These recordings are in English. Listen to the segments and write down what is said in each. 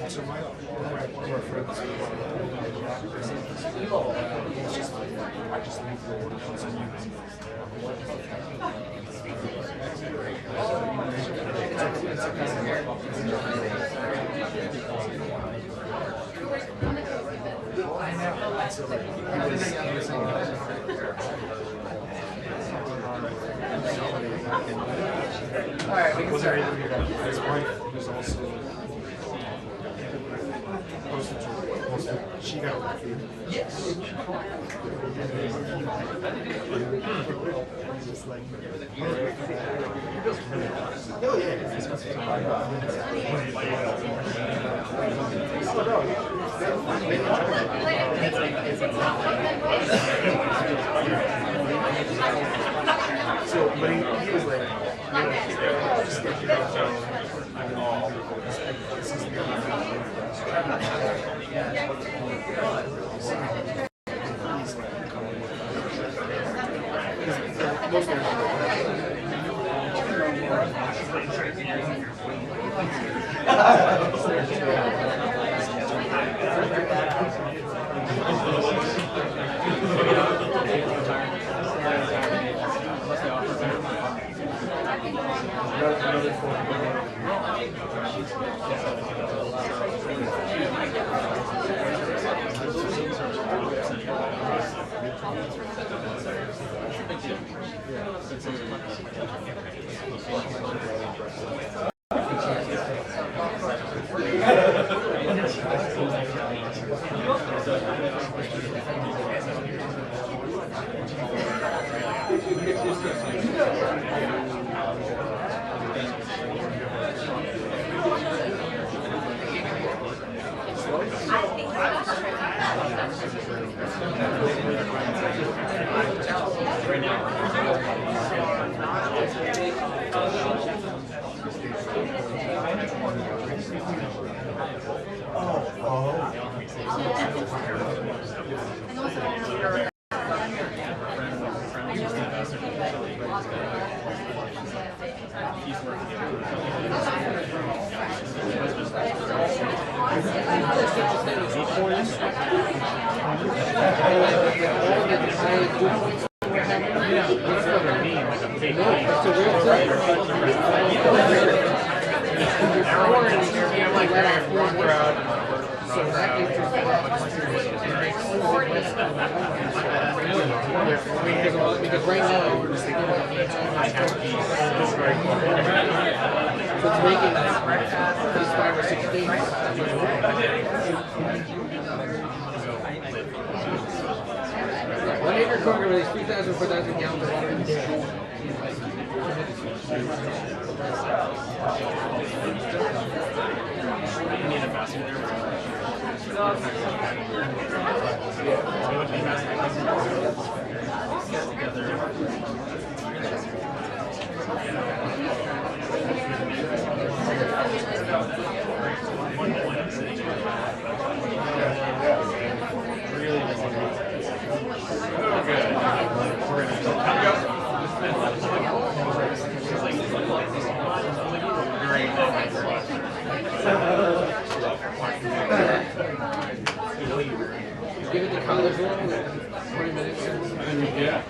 So one of our friends, I just leave the order once a week. Alright, we can start. His wife, who's also she got it. Yes. Oh, yeah. So, but he was like, just get your Because right now, we're just thinking about the entire so it's making these 5 or 6 days. 1 acre corn can release 3,000 or 4,000 gallons of water a day. Give it the college one, 20 minutes. Yeah.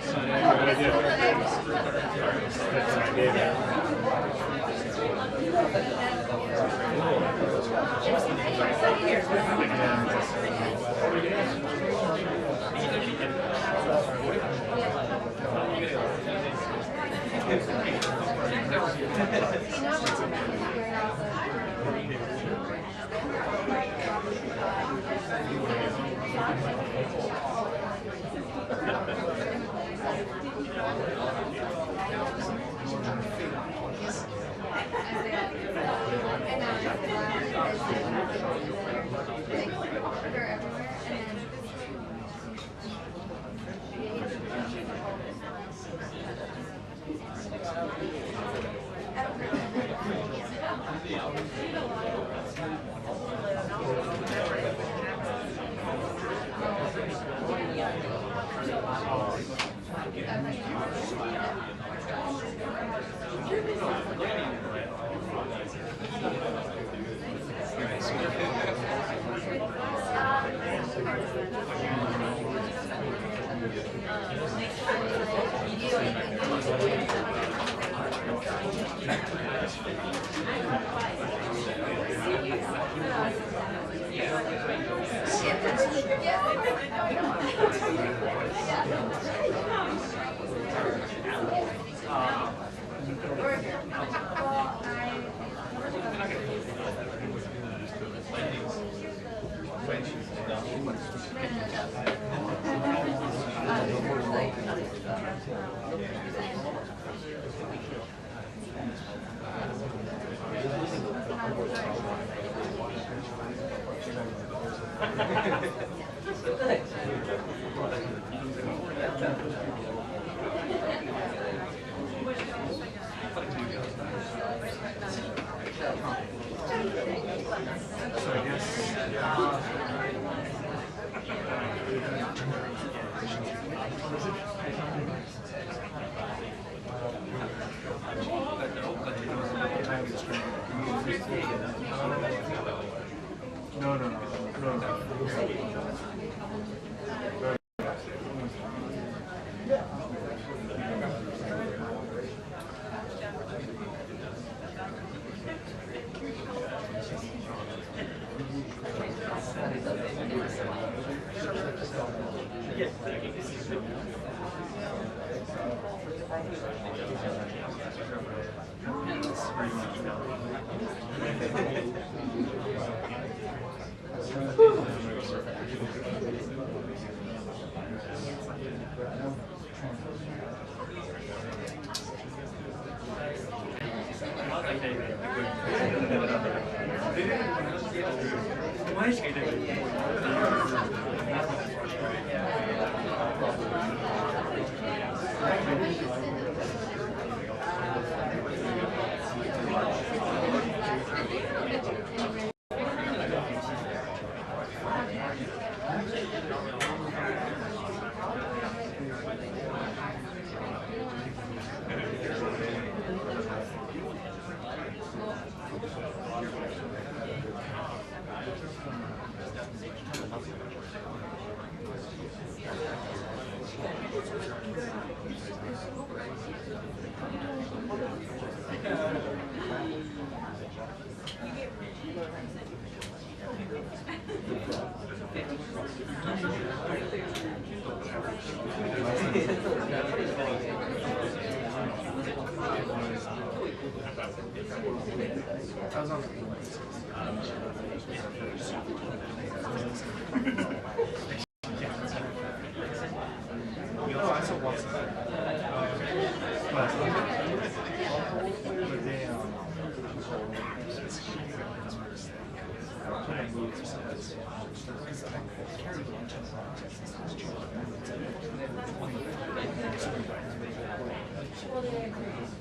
I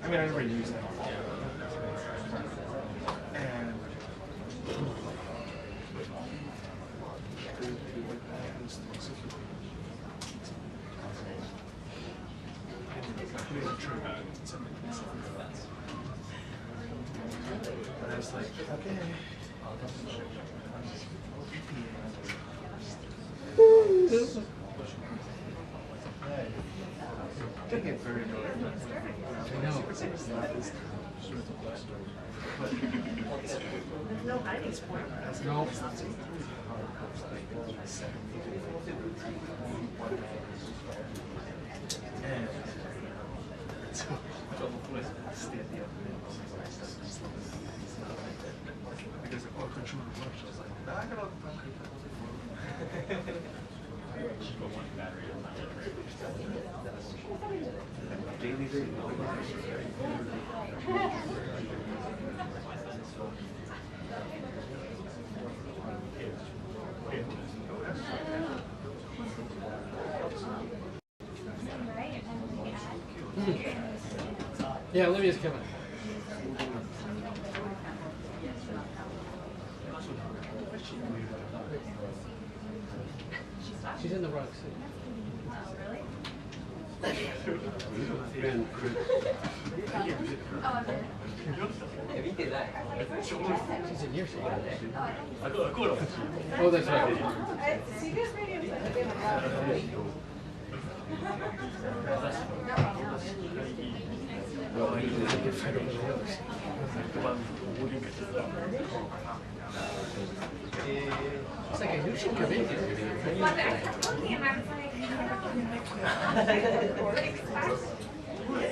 mean, I never use that. And but I was like, okay. Didn't get very good. I know. It's not as but there's no hiding sport. No. And so stand up because of all control of lunch. I was like, nah, I got all the time. Daily day. Yeah, Olivia's coming. She's in the Rock City. She's in here somewhere. Oh, that's right. It's like I knew she'd come in here.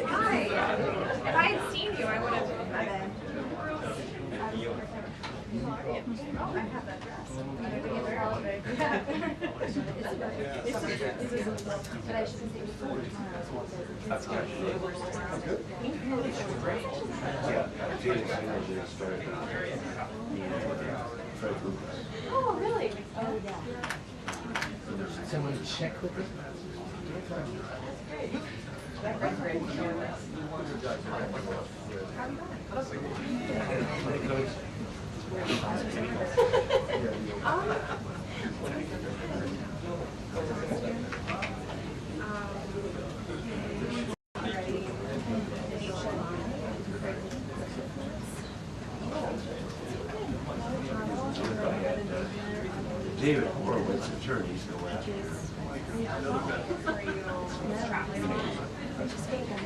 Hi. If I had seen you, I would have. Oh, I have that dress. That's good. Oh, really? Oh, yeah. Someone check with it? David Horowitz, attorneys, go after.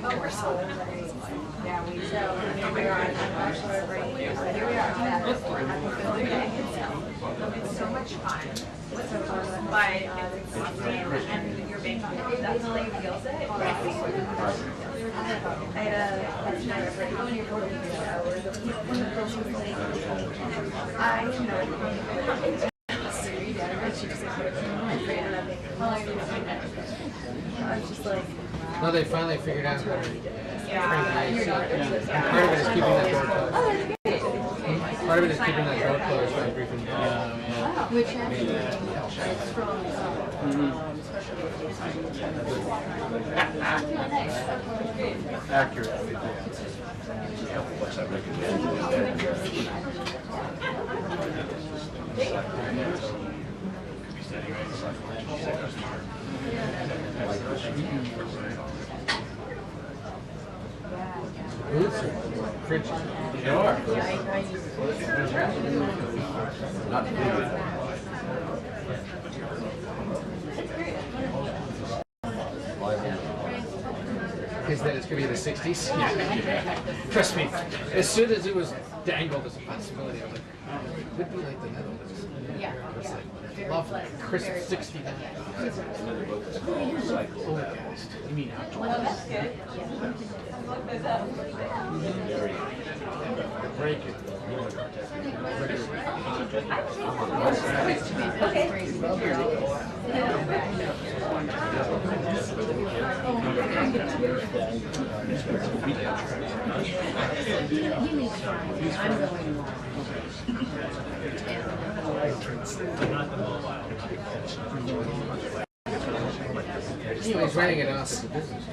Oh, we're so yeah, we so here we are. Here we are. It's so much fun. But it's exhausting, and you're being that's the thing that feels it. I had a tonight for how many show. I was just like, No, they finally figured out how to crank the AC. Yeah. Part of it is keeping that door closed. Part of it is keeping that door closed by briefing. Which actually is from Accurate. Boots or fridge? Sure. Not Leavitt. Is that it's going to be the 60s? Yeah. Trust me, as soon as it was dangled as a possibility, I was like, oh, it would be like the Netherlands. Yeah. It's like lovely, crisp 69. Overcast. You mean outdoors? Oh, that's good. Break it. He's running it off as a business.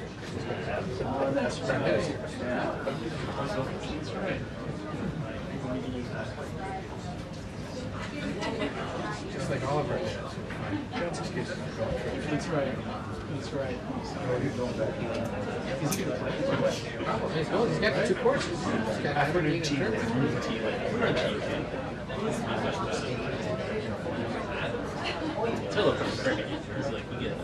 Just like all of our dads. That's right. That's right. Is he going to play? He's got the 2 courses. He's got Afternoon Aberdeen tea. and Tariff. Tariff is cricket. He's like, we get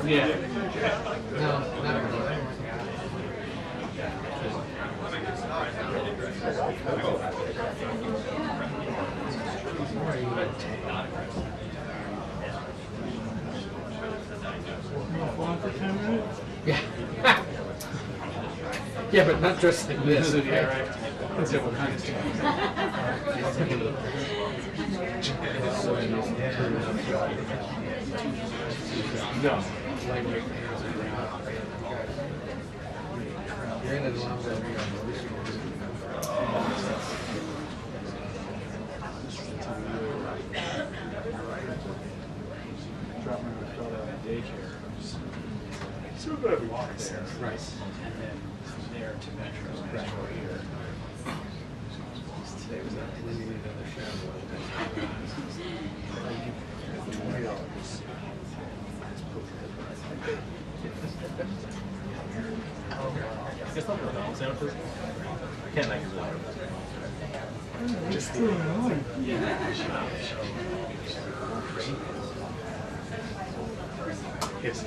Yeah. No, not really. Yeah. Yeah, but not dressed like this. Yeah, right. That's what kind of stuff. No. You're in a long way. Drop my daughter off at daycare. So we're going to walk there. Right. And then from there to Metro. Metro here. Today was that really another shower. $20. I guess I'll go down sandwiches. I can't make it really hard. Just the annoying. Yes.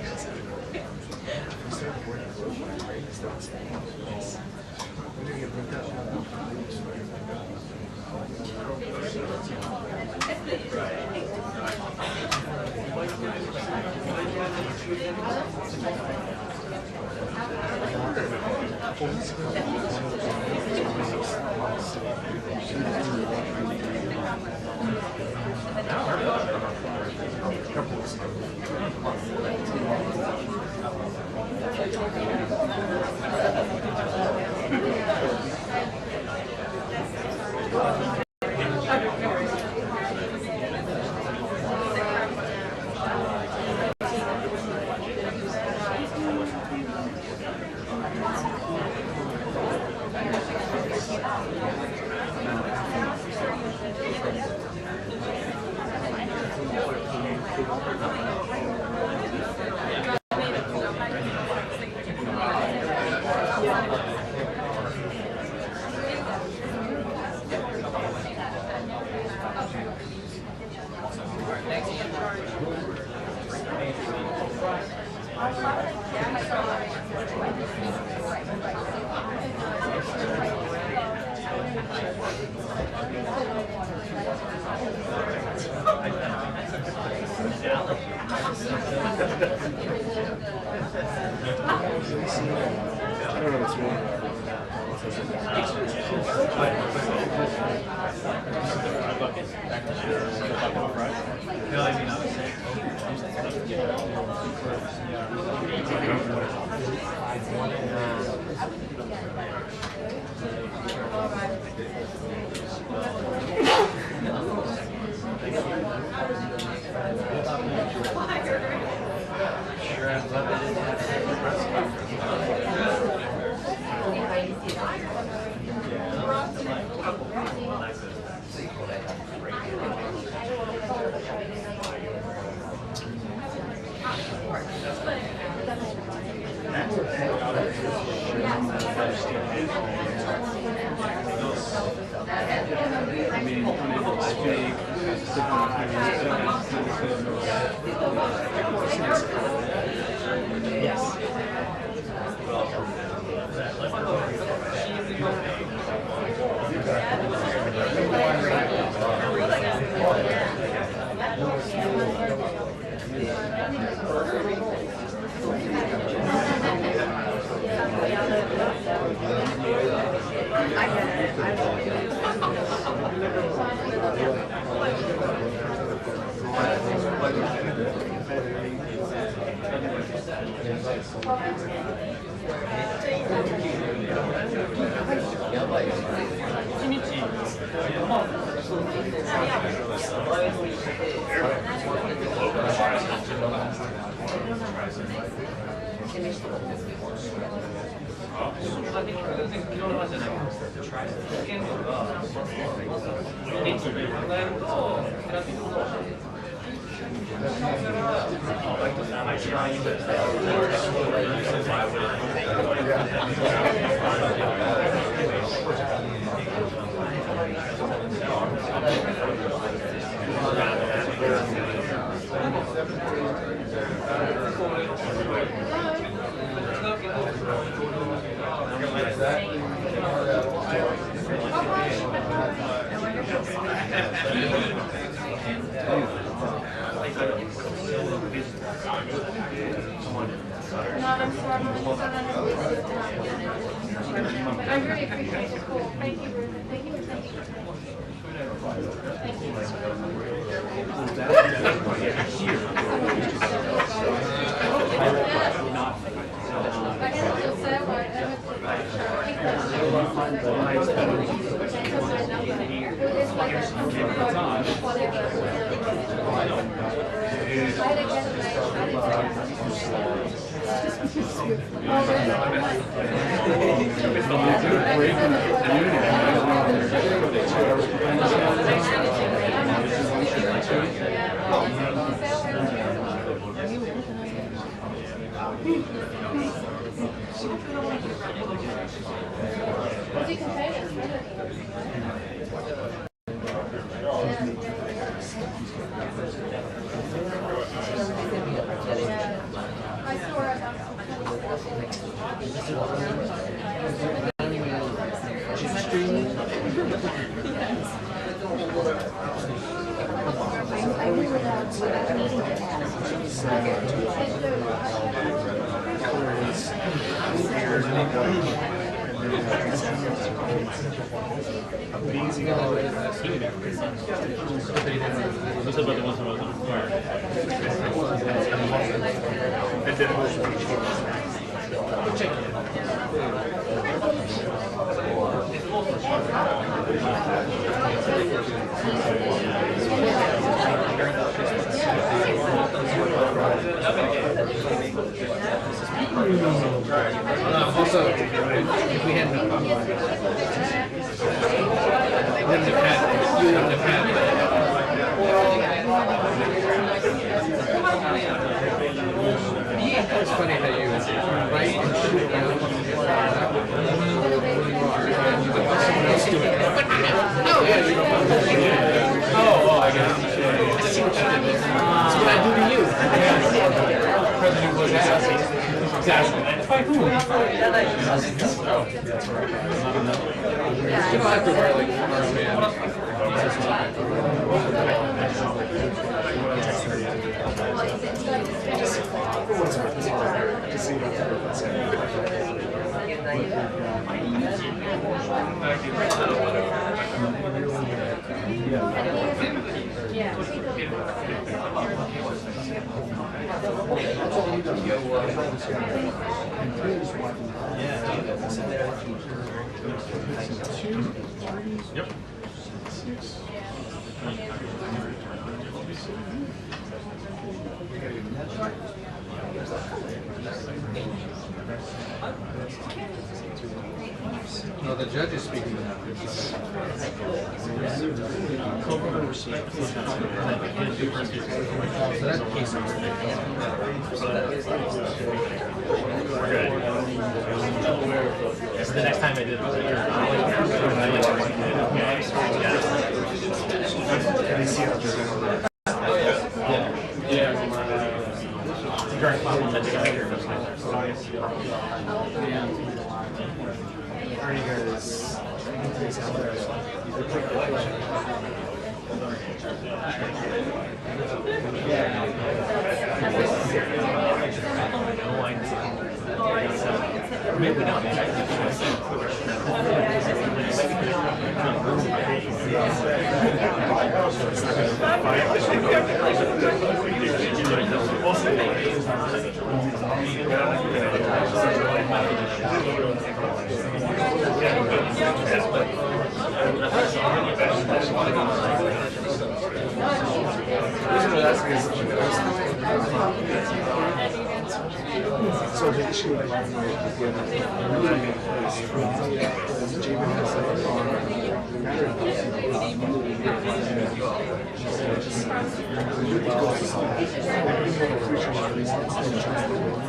I really appreciate it. Cool. Thank you. Thank you for sending it. Thank you. What's he containing? I saw Also, if we hadn't it's funny how you write and shoot down who you are, and you let someone else do it. Oh, I get it. I see what you did there. That's what I do to you. President Bush asked. Exactly. By who? You don't have to wear like arm band. Yep. No, the judge is speaking now. So that case So the next time I did it was a year ago. Maybe not. So the issue with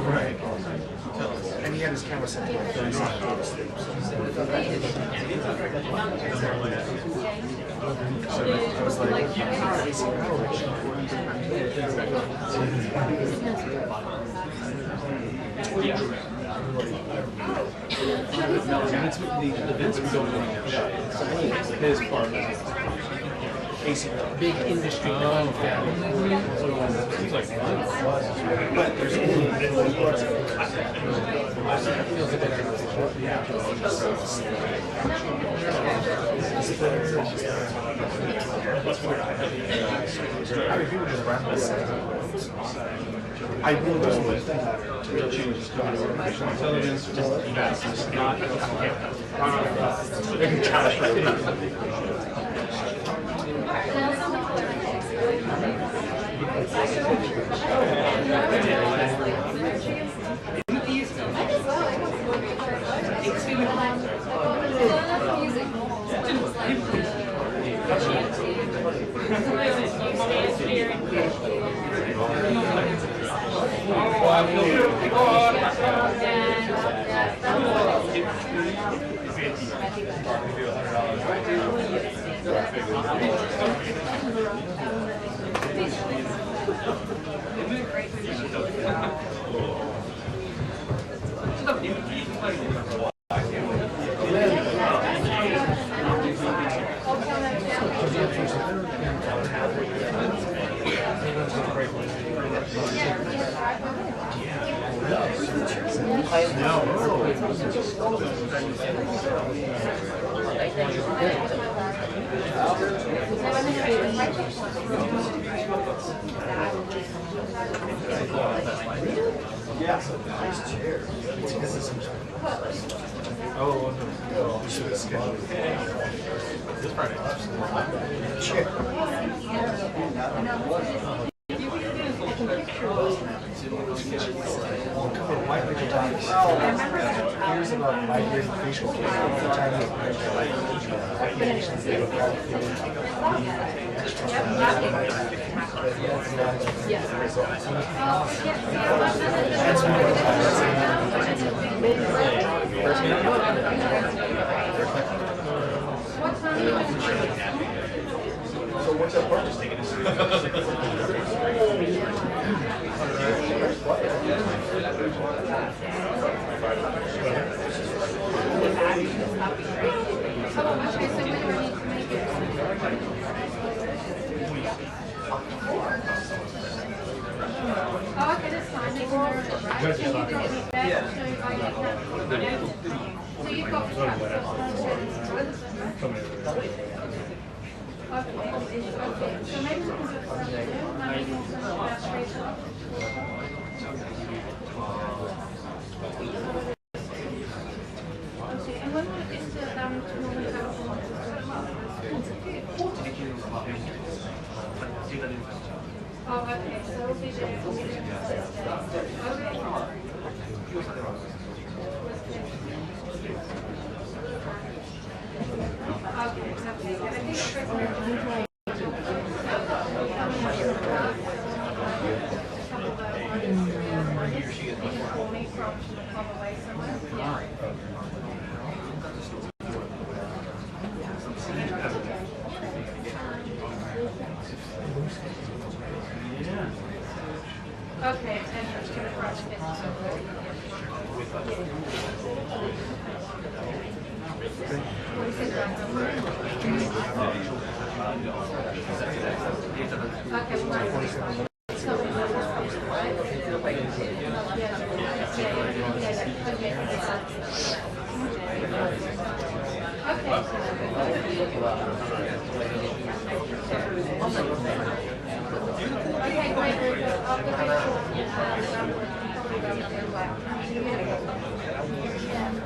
right. And he had his camera set to like 30 seconds. So I was like, the Vince was going on his part. big industry. He's like, But there's I will go with real changes to artificial intelligence, just not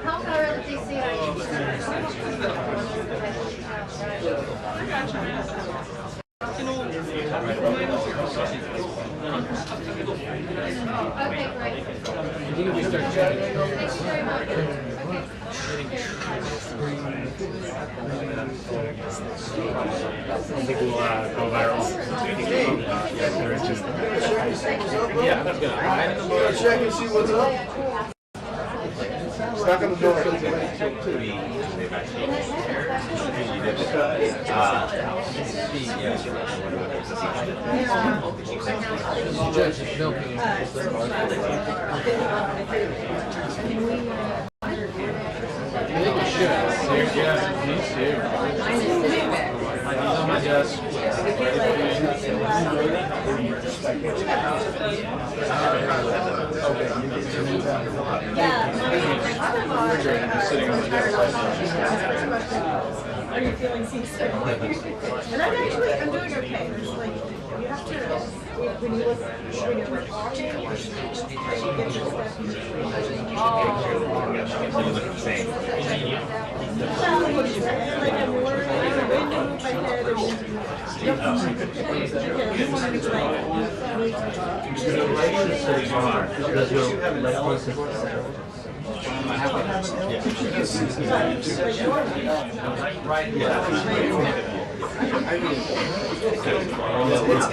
How far out of DC are you? Okay, great. I think if we start chatting. Thank you very much. I think we'll go viral. Yeah, that's good. Check and see what's up. Knock on the door. Judge is milking. I think you should. Yeah, me too. He's on my desk. Just sitting on the desk. Are you feeling seasick? And I'm doing okay. It's like, you have to, when you look, when you're talking, you get your stuff. You look the same. Like I'm worried, I'm going to move my head It's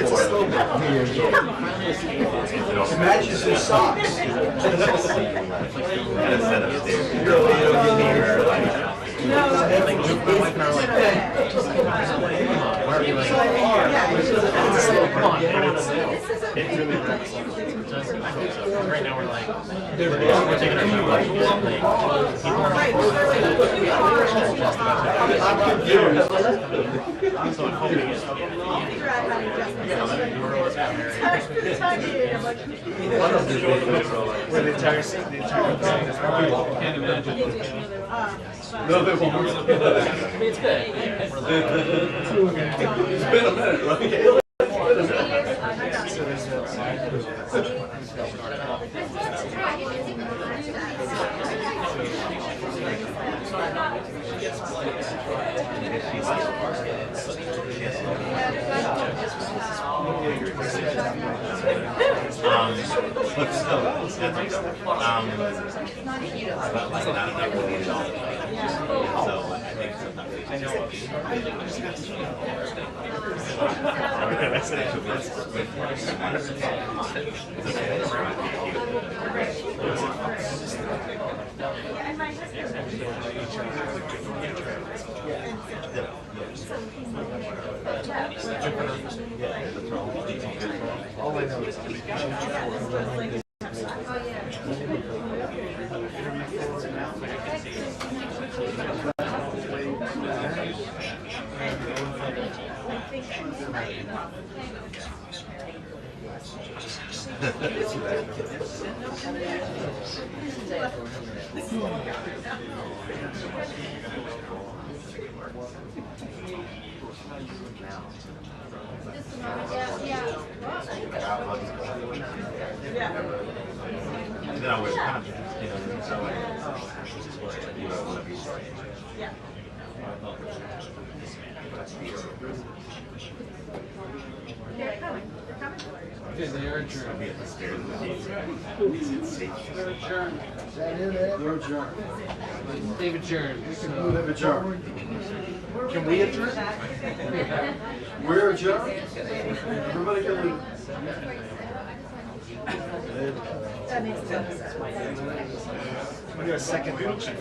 a slow it matches his socks. Right now we're like, we're taking our time, like, so I'm hoping it's the entire thing is probably can't imagine. No, they won't. it's good. It's been a minute, right? So there's all I know is Then I wear contrast, you know, so you don't want to be sorry. Yeah. They're coming. They're coming. Okay, they are adjourned. You're adjourned. They've adjourned. We've adjourned. Can we adjourn? We're adjourned? Everybody can leave. That makes sense. we got a second motion.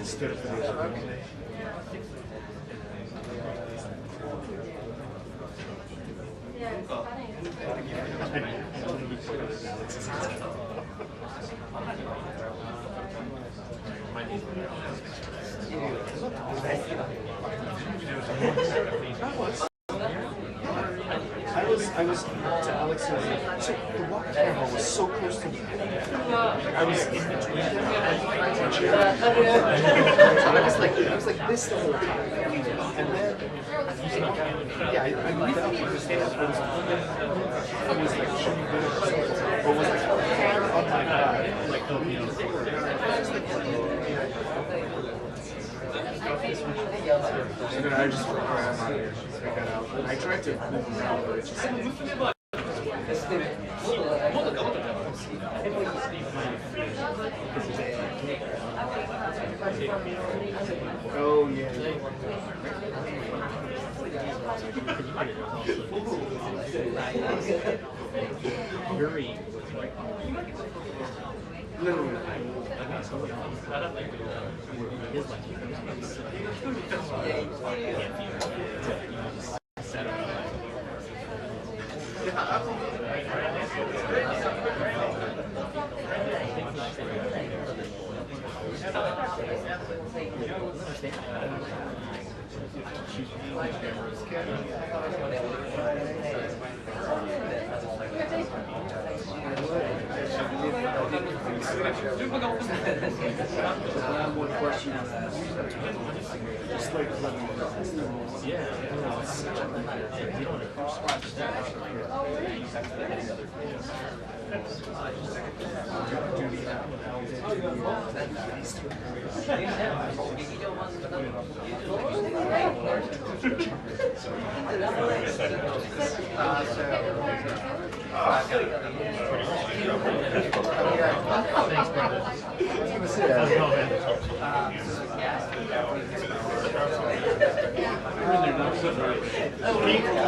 Stood for the I was to Alex, so the walk camera was so close to me. I was in between them. I was like this the whole time. And then, yeah, I moved out because it was like shooting video or something. Or was like hair on my back. Like, you know, and then I just went around out here. I got out. And I tried to move around, but it's just. Oh, yeah. Very. Literally. One question. Just like living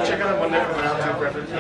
check out when they're coming out to reference.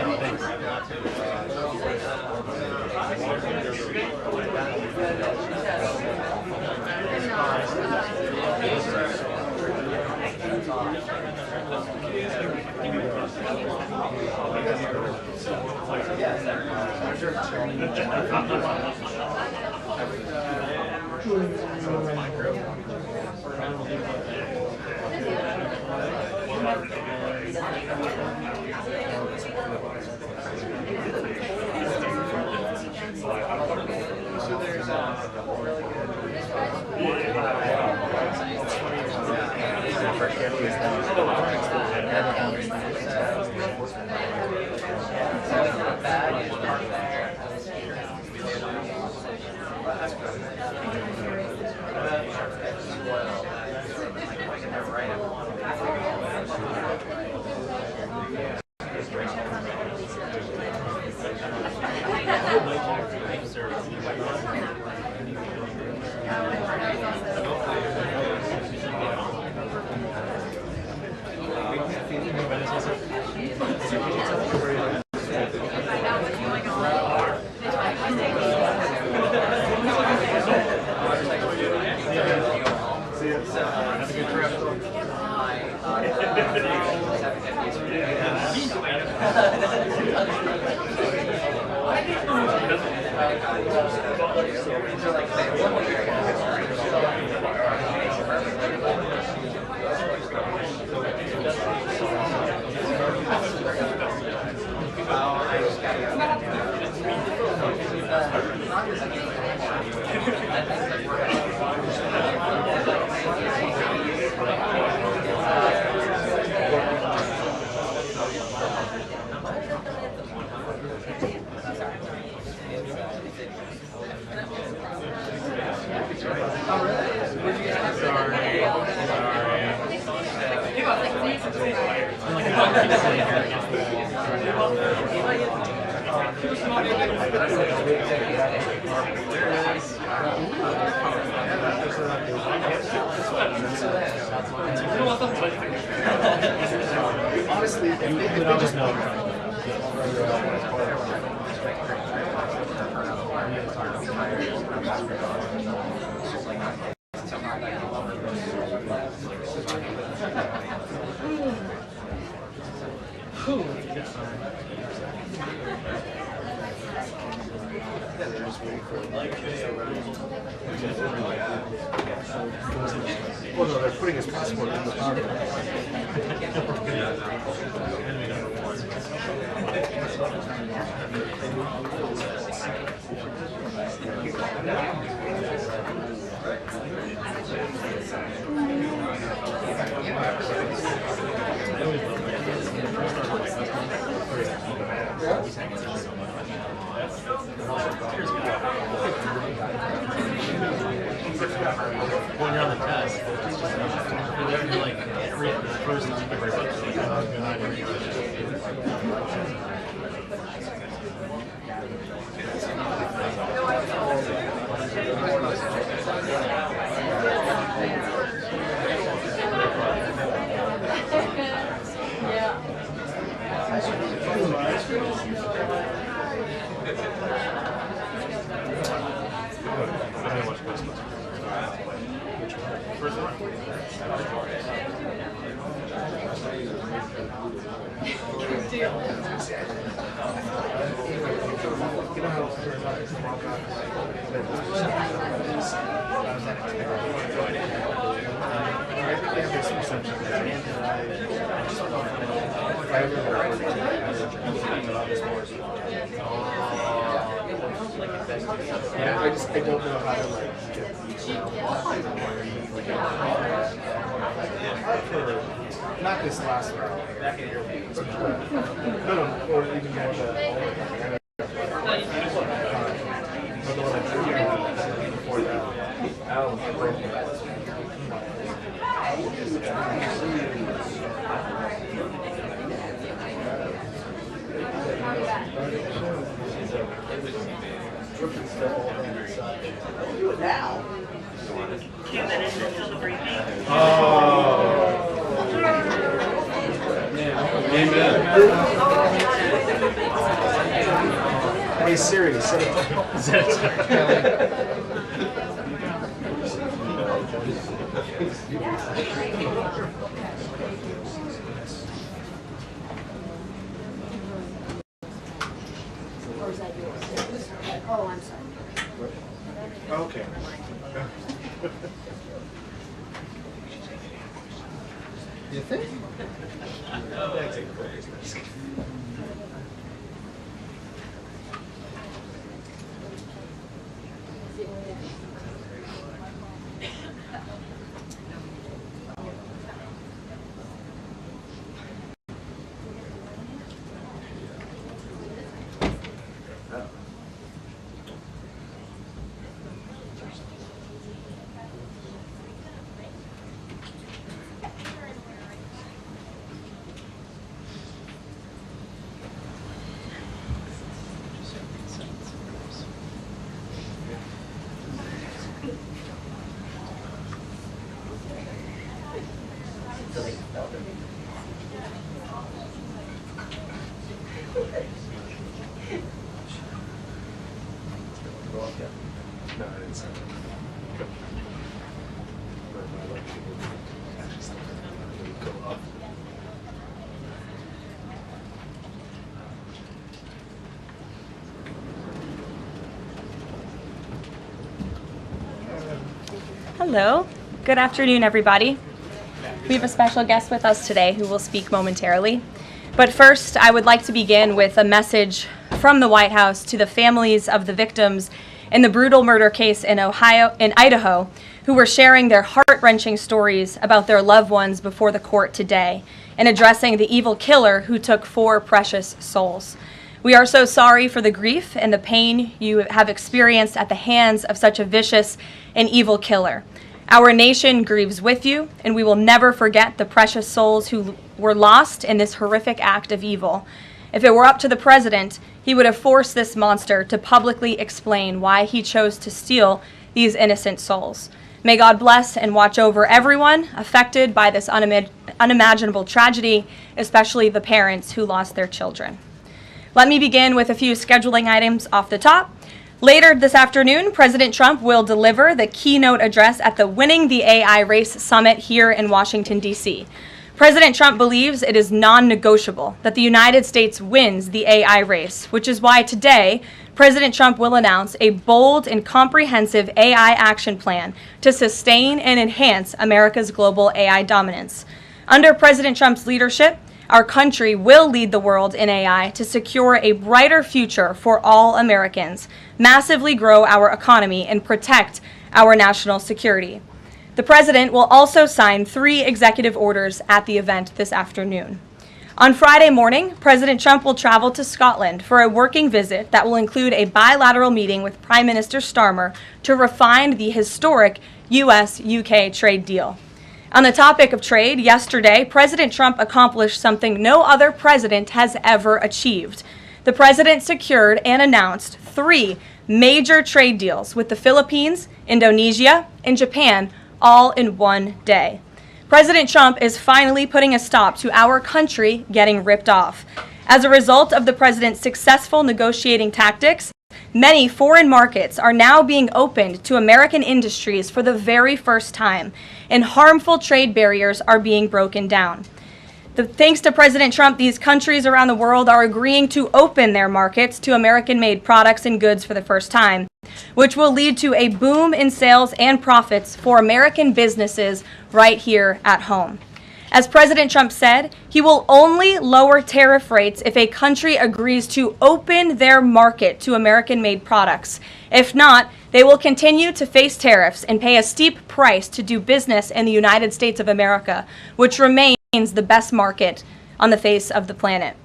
Honestly, if they just know. Well, no, they're putting his passport in the car. When you're on the test, you're like first and I don't know how to like get not this last round. No, or even more the one that before that. Do it now. 2 minutes until the briefing. Hey Siri, set it. Or is that yours? Oh, I'm sorry. Okay. You think? No, I didn't say that. Go up. Hello. Good afternoon, everybody. We have a special guest with us today who will speak momentarily. But first, I would like to begin with a message from the White House to the families of the victims in the brutal murder case in Idaho, who were sharing their heart-wrenching stories about their loved ones before the court today and addressing the evil killer who took 4 precious souls. We are so sorry for the grief and the pain you have experienced at the hands of such a vicious and evil killer. Our nation grieves with you, and we will never forget the precious souls who were lost in this horrific act of evil. If it were up to the president, he would have forced this monster to publicly explain why he chose to steal these innocent souls. May God bless and watch over everyone affected by this unimaginable tragedy, especially the parents who lost their children. Let me begin with a few scheduling items off the top. Later this afternoon, President Trump will deliver the keynote address at the Winning the AI Race Summit here in Washington, D.C. President Trump believes it is non-negotiable that the United States wins the AI race, which is why today, President Trump will announce a bold and comprehensive AI action plan to sustain and enhance America's global AI dominance. Under President Trump's leadership, our country will lead the world in AI to secure a brighter future for all Americans, massively grow our economy, and protect our national security. The president will also sign 3 executive orders at the event this afternoon. On Friday morning, President Trump will travel to Scotland for a working visit that will include a bilateral meeting with Prime Minister Starmer to refine the historic U.S.-UK trade deal. On the topic of trade, yesterday, President Trump accomplished something no other president has ever achieved. The president secured and announced 3 major trade deals with the Philippines, Indonesia, and Japan, all in one day. President Trump is finally putting a stop to our country getting ripped off. As a result of the president's successful negotiating tactics, many foreign markets are now being opened to American industries for the very first time, and harmful trade barriers are being broken down. Thanks to President Trump, these countries around the world are agreeing to open their markets to American-made products and goods for the first time, which will lead to a boom in sales and profits for American businesses right here at home. As President Trump said, he will only lower tariff rates if a country agrees to open their market to American-made products. If not, they will continue to face tariffs and pay a steep price to do business in the United States of America, which remains the best market on the face of the planet.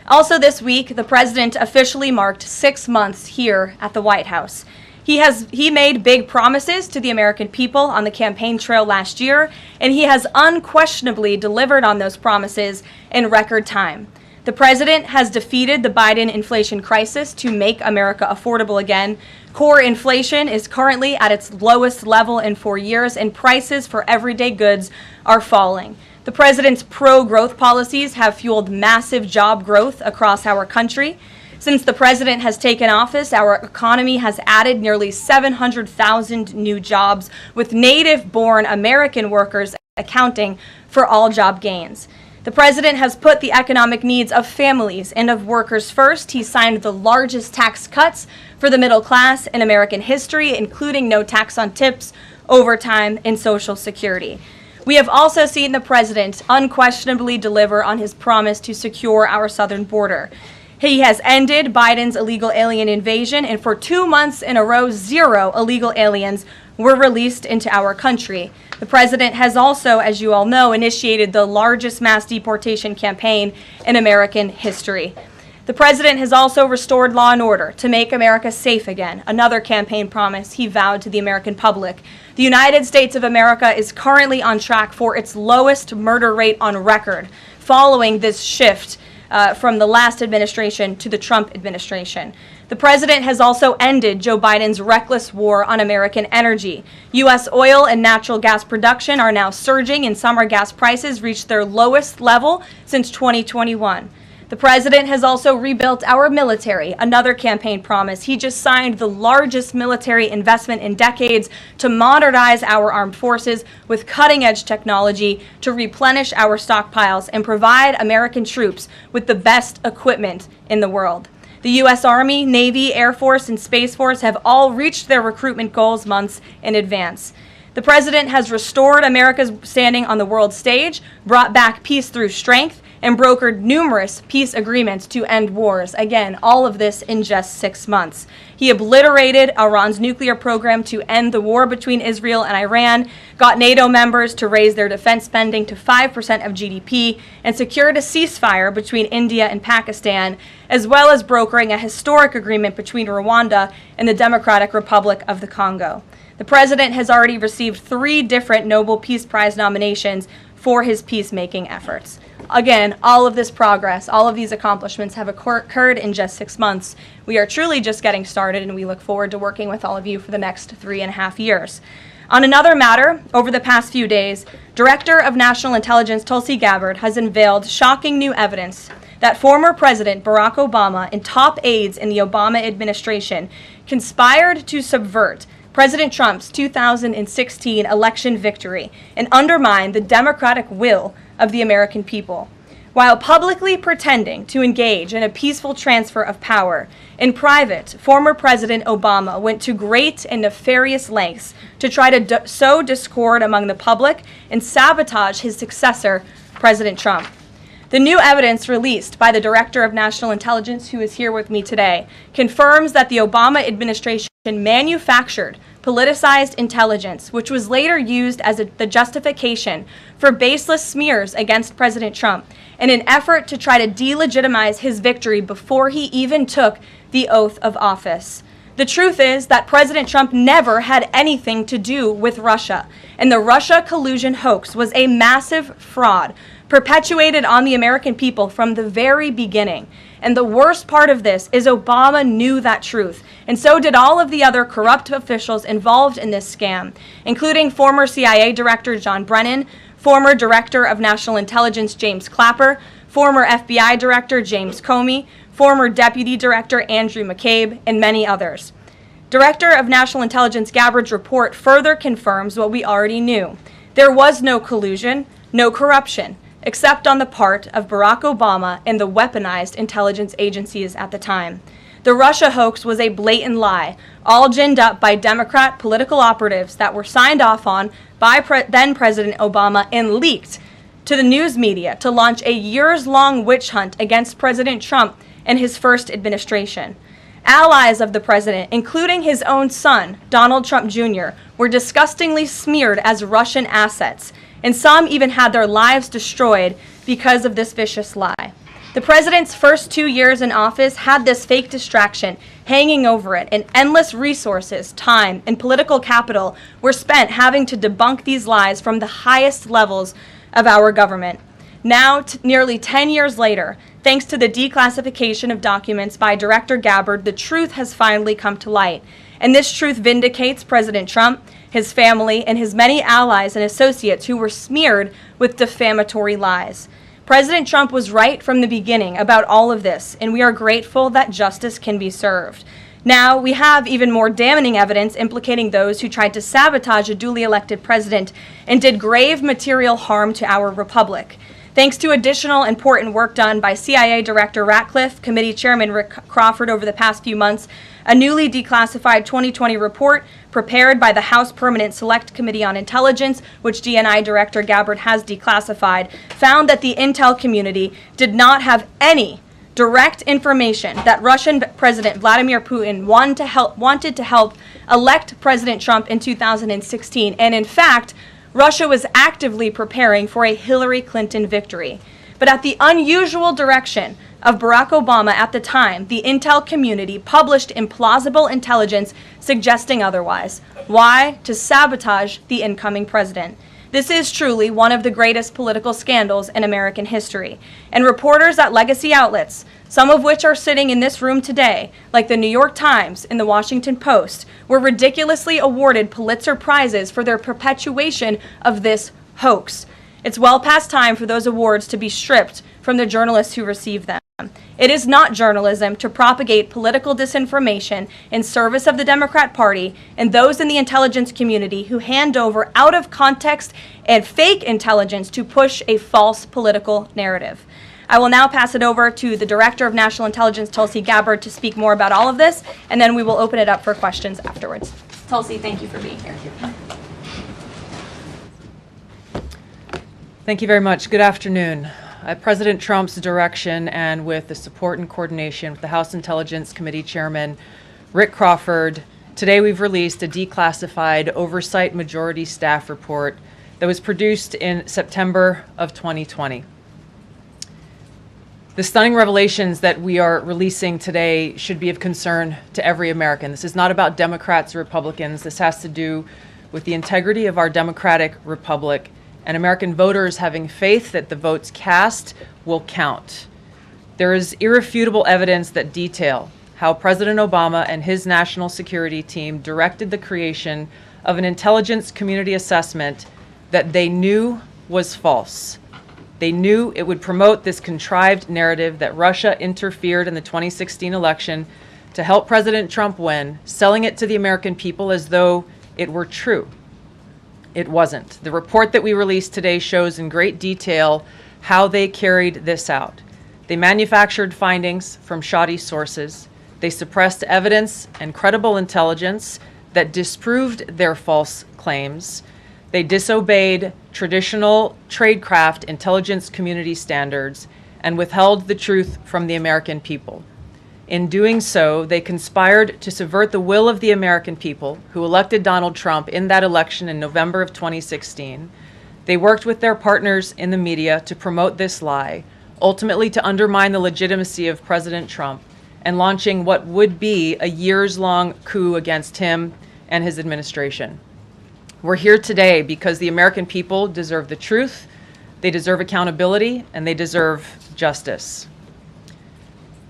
Also this week, the president officially marked 6 months here at the White House. He made big promises to the American people on the campaign trail last year, and he has unquestionably delivered on those promises in record time. The president has defeated the Biden inflation crisis to make America affordable again. Core inflation is currently at its lowest level in 4 years, and prices for everyday goods are falling. The president's pro-growth policies have fueled massive job growth across our country. Since the president has taken office, our economy has added nearly 700,000 new jobs, with native-born American workers accounting for all job gains. The president has put the economic needs of families and of workers first. He signed the largest tax cuts for the middle class in American history, including no tax on tips, overtime, and Social Security. We have also seen the president unquestionably deliver on his promise to secure our southern border. He has ended Biden's illegal alien invasion, and for 2 months in a row, 0 illegal aliens were released into our country. The president has also, as you all know, initiated the largest mass deportation campaign in American history. The president has also restored law and order to make America safe again, another campaign promise he vowed to the American public. The United States of America is currently on track for its lowest murder rate on record, following this shift from the last administration to the Trump administration. The president has also ended Joe Biden's reckless war on American energy. U.S. oil and natural gas production are now surging, and summer gas prices reached their lowest level since 2021. The president has also rebuilt our military, another campaign promise. He just signed the largest military investment in decades to modernize our armed forces with cutting-edge technology to replenish our stockpiles and provide American troops with the best equipment in the world. The U.S. Army, Navy, Air Force, and Space Force have all reached their recruitment goals months in advance. The president has restored America's standing on the world stage, brought back peace through strength, and brokered numerous peace agreements to end wars. Again, all of this in just 6 months. He obliterated Iran's nuclear program to end the war between Israel and Iran, got NATO members to raise their defense spending to 5% of GDP, and secured a ceasefire between India and Pakistan, as well as brokering a historic agreement between Rwanda and the Democratic Republic of the Congo. The president has already received 3 different Nobel Peace Prize nominations for his peacemaking efforts. Again, all of this progress, all of these accomplishments have occurred in just 6 months. We are truly just getting started, and we look forward to working with all of you for the next 3.5 years. On another matter, over the past few days, Director of National Intelligence Tulsi Gabbard has unveiled shocking new evidence that former President Barack Obama and top aides in the Obama administration conspired to subvert President Trump's 2016 election victory and undermine the democratic will of the American people. While publicly pretending to engage in a peaceful transfer of power, in private, former President Obama went to great and nefarious lengths to try to sow discord among the public and sabotage his successor, President Trump. The new evidence released by the Director of National Intelligence, who is here with me today, confirms that the Obama administration manufactured politicized intelligence, which was later used as the justification for baseless smears against President Trump in an effort to try to delegitimize his victory before he even took the oath of office. The truth is that President Trump never had anything to do with Russia, and the Russia collusion hoax was a massive fraud perpetuated on the American people from the very beginning. And the worst part of this is Obama knew that truth, and so did all of the other corrupt officials involved in this scam, including former CIA Director John Brennan, former Director of National Intelligence James Clapper, former FBI Director James Comey, former Deputy Director Andrew McCabe, and many others. Director of National Intelligence Gabbard's report further confirms what we already knew. There was no collusion, no corruption, except on the part of Barack Obama and the weaponized intelligence agencies at the time. The Russia hoax was a blatant lie, all ginned up by Democrat political operatives that were signed off on by then President Obama and leaked to the news media to launch a years-long witch hunt against President Trump and his first administration. Allies of the president, including his own son, Donald Trump Jr., were disgustingly smeared as Russian assets, and some even had their lives destroyed because of this vicious lie. The president's first 2 years in office had this fake distraction hanging over it, and endless resources, time, and political capital were spent having to debunk these lies from the highest levels of our government. Now, nearly 10 years later, thanks to the declassification of documents by Director Gabbard, the truth has finally come to light. And this truth vindicates President Trump, his family, and his many allies and associates who were smeared with defamatory lies. President Trump was right from the beginning about all of this, and we are grateful that justice can be served. Now, we have even more damning evidence implicating those who tried to sabotage a duly elected president and did grave material harm to our republic. Thanks to additional important work done by CIA Director Ratcliffe, Committee Chairman Rick Crawford over the past few months, a newly declassified 2020 report prepared by the House Permanent Select Committee on Intelligence, which DNI Director Gabbard has declassified, found that the intel community did not have any direct information that Russian President Vladimir Putin wanted to help elect President Trump in 2016, and in fact, Russia was actively preparing for a Hillary Clinton victory. But at the unusual direction of Barack Obama at the time, the intel community published implausible intelligence suggesting otherwise. Why? To sabotage the incoming president. This is truly one of the greatest political scandals in American history. And reporters at legacy outlets, some of which are sitting in this room today, like the New York Times and the Washington Post, were ridiculously awarded Pulitzer Prizes for their perpetuation of this hoax. It's well past time for those awards to be stripped from the journalists who receive them. It is not journalism to propagate political disinformation in service of the Democrat Party and those in the intelligence community who hand over out of context and fake intelligence to push a false political narrative. I will now pass it over to the Director of National Intelligence, Tulsi Gabbard, to speak more about all of this, and then we will open it up for questions afterwards. Tulsi, thank you for being here. Thank you very much. Good afternoon. At President Trump's direction and with the support and coordination with the House Intelligence Committee Chairman Rick Crawford, today we've released a declassified Oversight Majority Staff report that was produced in September of 2020. The stunning revelations that we are releasing today should be of concern to every American. This is not about Democrats or Republicans. This has to do with the integrity of our democratic republic and American voters having faith that the votes cast will count. There is irrefutable evidence that detail how President Obama and his national security team directed the creation of an intelligence community assessment that they knew was false. They knew it would promote this contrived narrative that Russia interfered in the 2016 election to help President Trump win, selling it to the American people as though it were true. It wasn't. The report that we released today shows in great detail how they carried this out. They manufactured findings from shoddy sources. They suppressed evidence and credible intelligence that disproved their false claims. They disobeyed traditional tradecraft intelligence community standards and withheld the truth from the American people. In doing so, they conspired to subvert the will of the American people who elected Donald Trump in that election in November of 2016. They worked with their partners in the media to promote this lie, ultimately to undermine the legitimacy of President Trump and launching what would be a years-long coup against him and his administration. We're here today because the American people deserve the truth, they deserve accountability, and they deserve justice.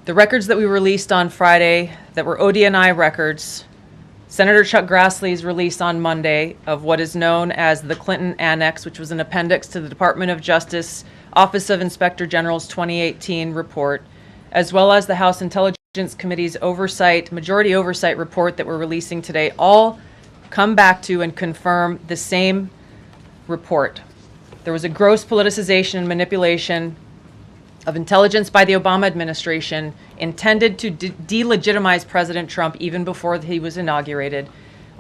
The records that we released on Friday that were ODNI records, Senator Chuck Grassley's release on Monday of what is known as the Clinton Annex, which was an appendix to the Department of Justice Office of Inspector General's 2018 report, as well as the House Intelligence Committee's majority oversight report that we're releasing today, all come back to and confirm the same report. There was a gross politicization and manipulation of intelligence by the Obama administration intended to delegitimize President Trump even before he was inaugurated,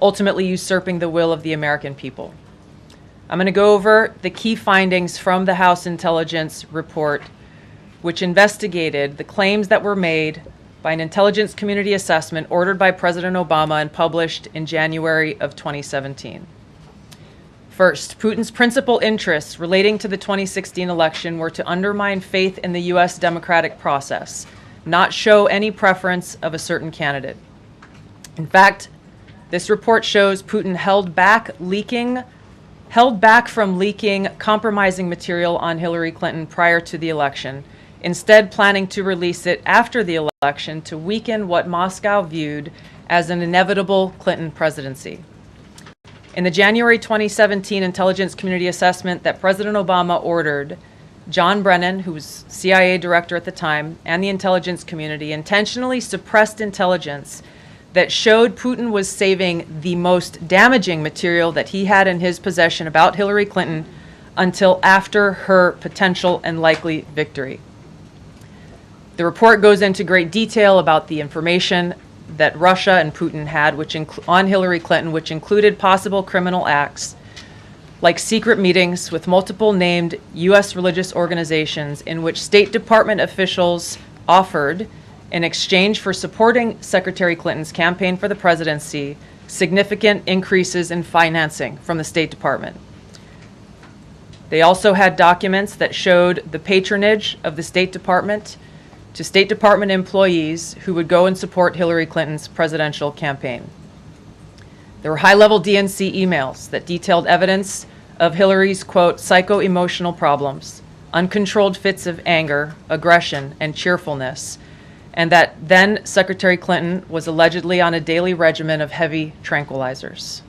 ultimately usurping the will of the American people. I'm going to go over the key findings from the House Intelligence report, which investigated the claims that were made by an intelligence community assessment ordered by President Obama and published in January of 2017. First, Putin's principal interests relating to the 2016 election were to undermine faith in the U.S. democratic process, not show any preference of a certain candidate. In fact, this report shows Putin held back from leaking compromising material on Hillary Clinton prior to the election, instead planning to release it after the election to weaken what Moscow viewed as an inevitable Clinton presidency. In the January 2017 intelligence community assessment that President Obama ordered, John Brennan, who was CIA director at the time, and the intelligence community intentionally suppressed intelligence that showed Putin was saving the most damaging material that he had in his possession about Hillary Clinton until after her potential and likely victory. The report goes into great detail about the information that Russia and Putin had on Hillary Clinton, which included possible criminal acts like secret meetings with multiple named U.S. religious organizations in which State Department officials offered, in exchange for supporting Secretary Clinton's campaign for the presidency, significant increases in financing from the State Department. They also had documents that showed the patronage of the State Department to State Department employees who would go and support Hillary Clinton's presidential campaign. There were high-level DNC emails that detailed evidence of Hillary's, quote, psycho-emotional problems, uncontrolled fits of anger, aggression, and cheerfulness, and that then Secretary Clinton was allegedly on a daily regimen of heavy tranquilizers.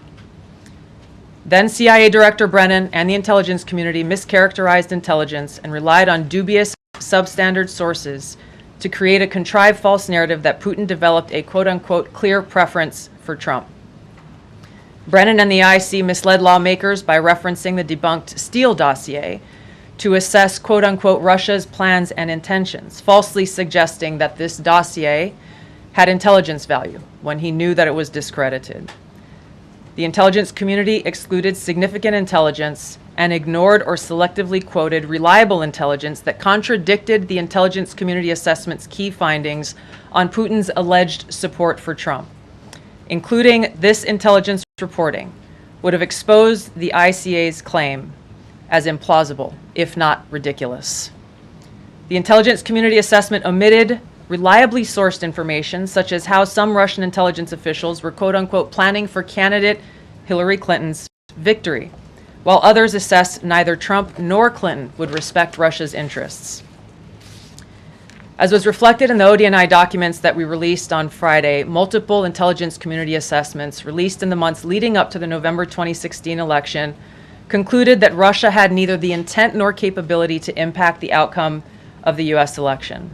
Then CIA Director Brennan and the intelligence community mischaracterized intelligence and relied on dubious substandard sources to create a contrived false narrative that Putin developed a quote-unquote clear preference for Trump. Brennan and the IC misled lawmakers by referencing the debunked Steele dossier to assess quote-unquote Russia's plans and intentions, falsely suggesting that this dossier had intelligence value when he knew that it was discredited. The intelligence community excluded significant intelligence and ignored or selectively quoted reliable intelligence that contradicted the intelligence community assessment's key findings on Putin's alleged support for Trump. Including this intelligence reporting would have exposed the ICA's claim as implausible, if not ridiculous. The intelligence community assessment omitted reliably sourced information, such as how some Russian intelligence officials were quote-unquote planning for candidate Hillary Clinton's victory, while others assessed neither Trump nor Clinton would respect Russia's interests. As was reflected in the ODNI documents that we released on Friday, multiple intelligence community assessments released in the months leading up to the November 2016 election concluded that Russia had neither the intent nor capability to impact the outcome of the U.S. election.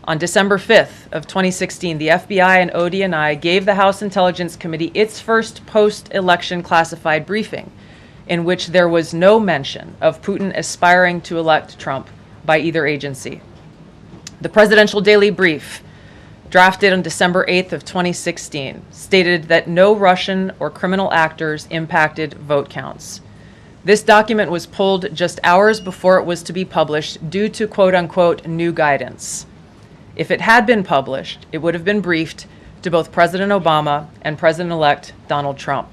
On December 5th of 2016, the FBI and ODNI gave the House Intelligence Committee its first post-election classified briefing, in which there was no mention of Putin aspiring to elect Trump by either agency. The Presidential Daily Brief, drafted on December 8th of 2016, stated that no Russian or criminal actors impacted vote counts. This document was pulled just hours before it was to be published due to quote-unquote new guidance. If it had been published, it would have been briefed to both President Obama and President-elect Donald Trump.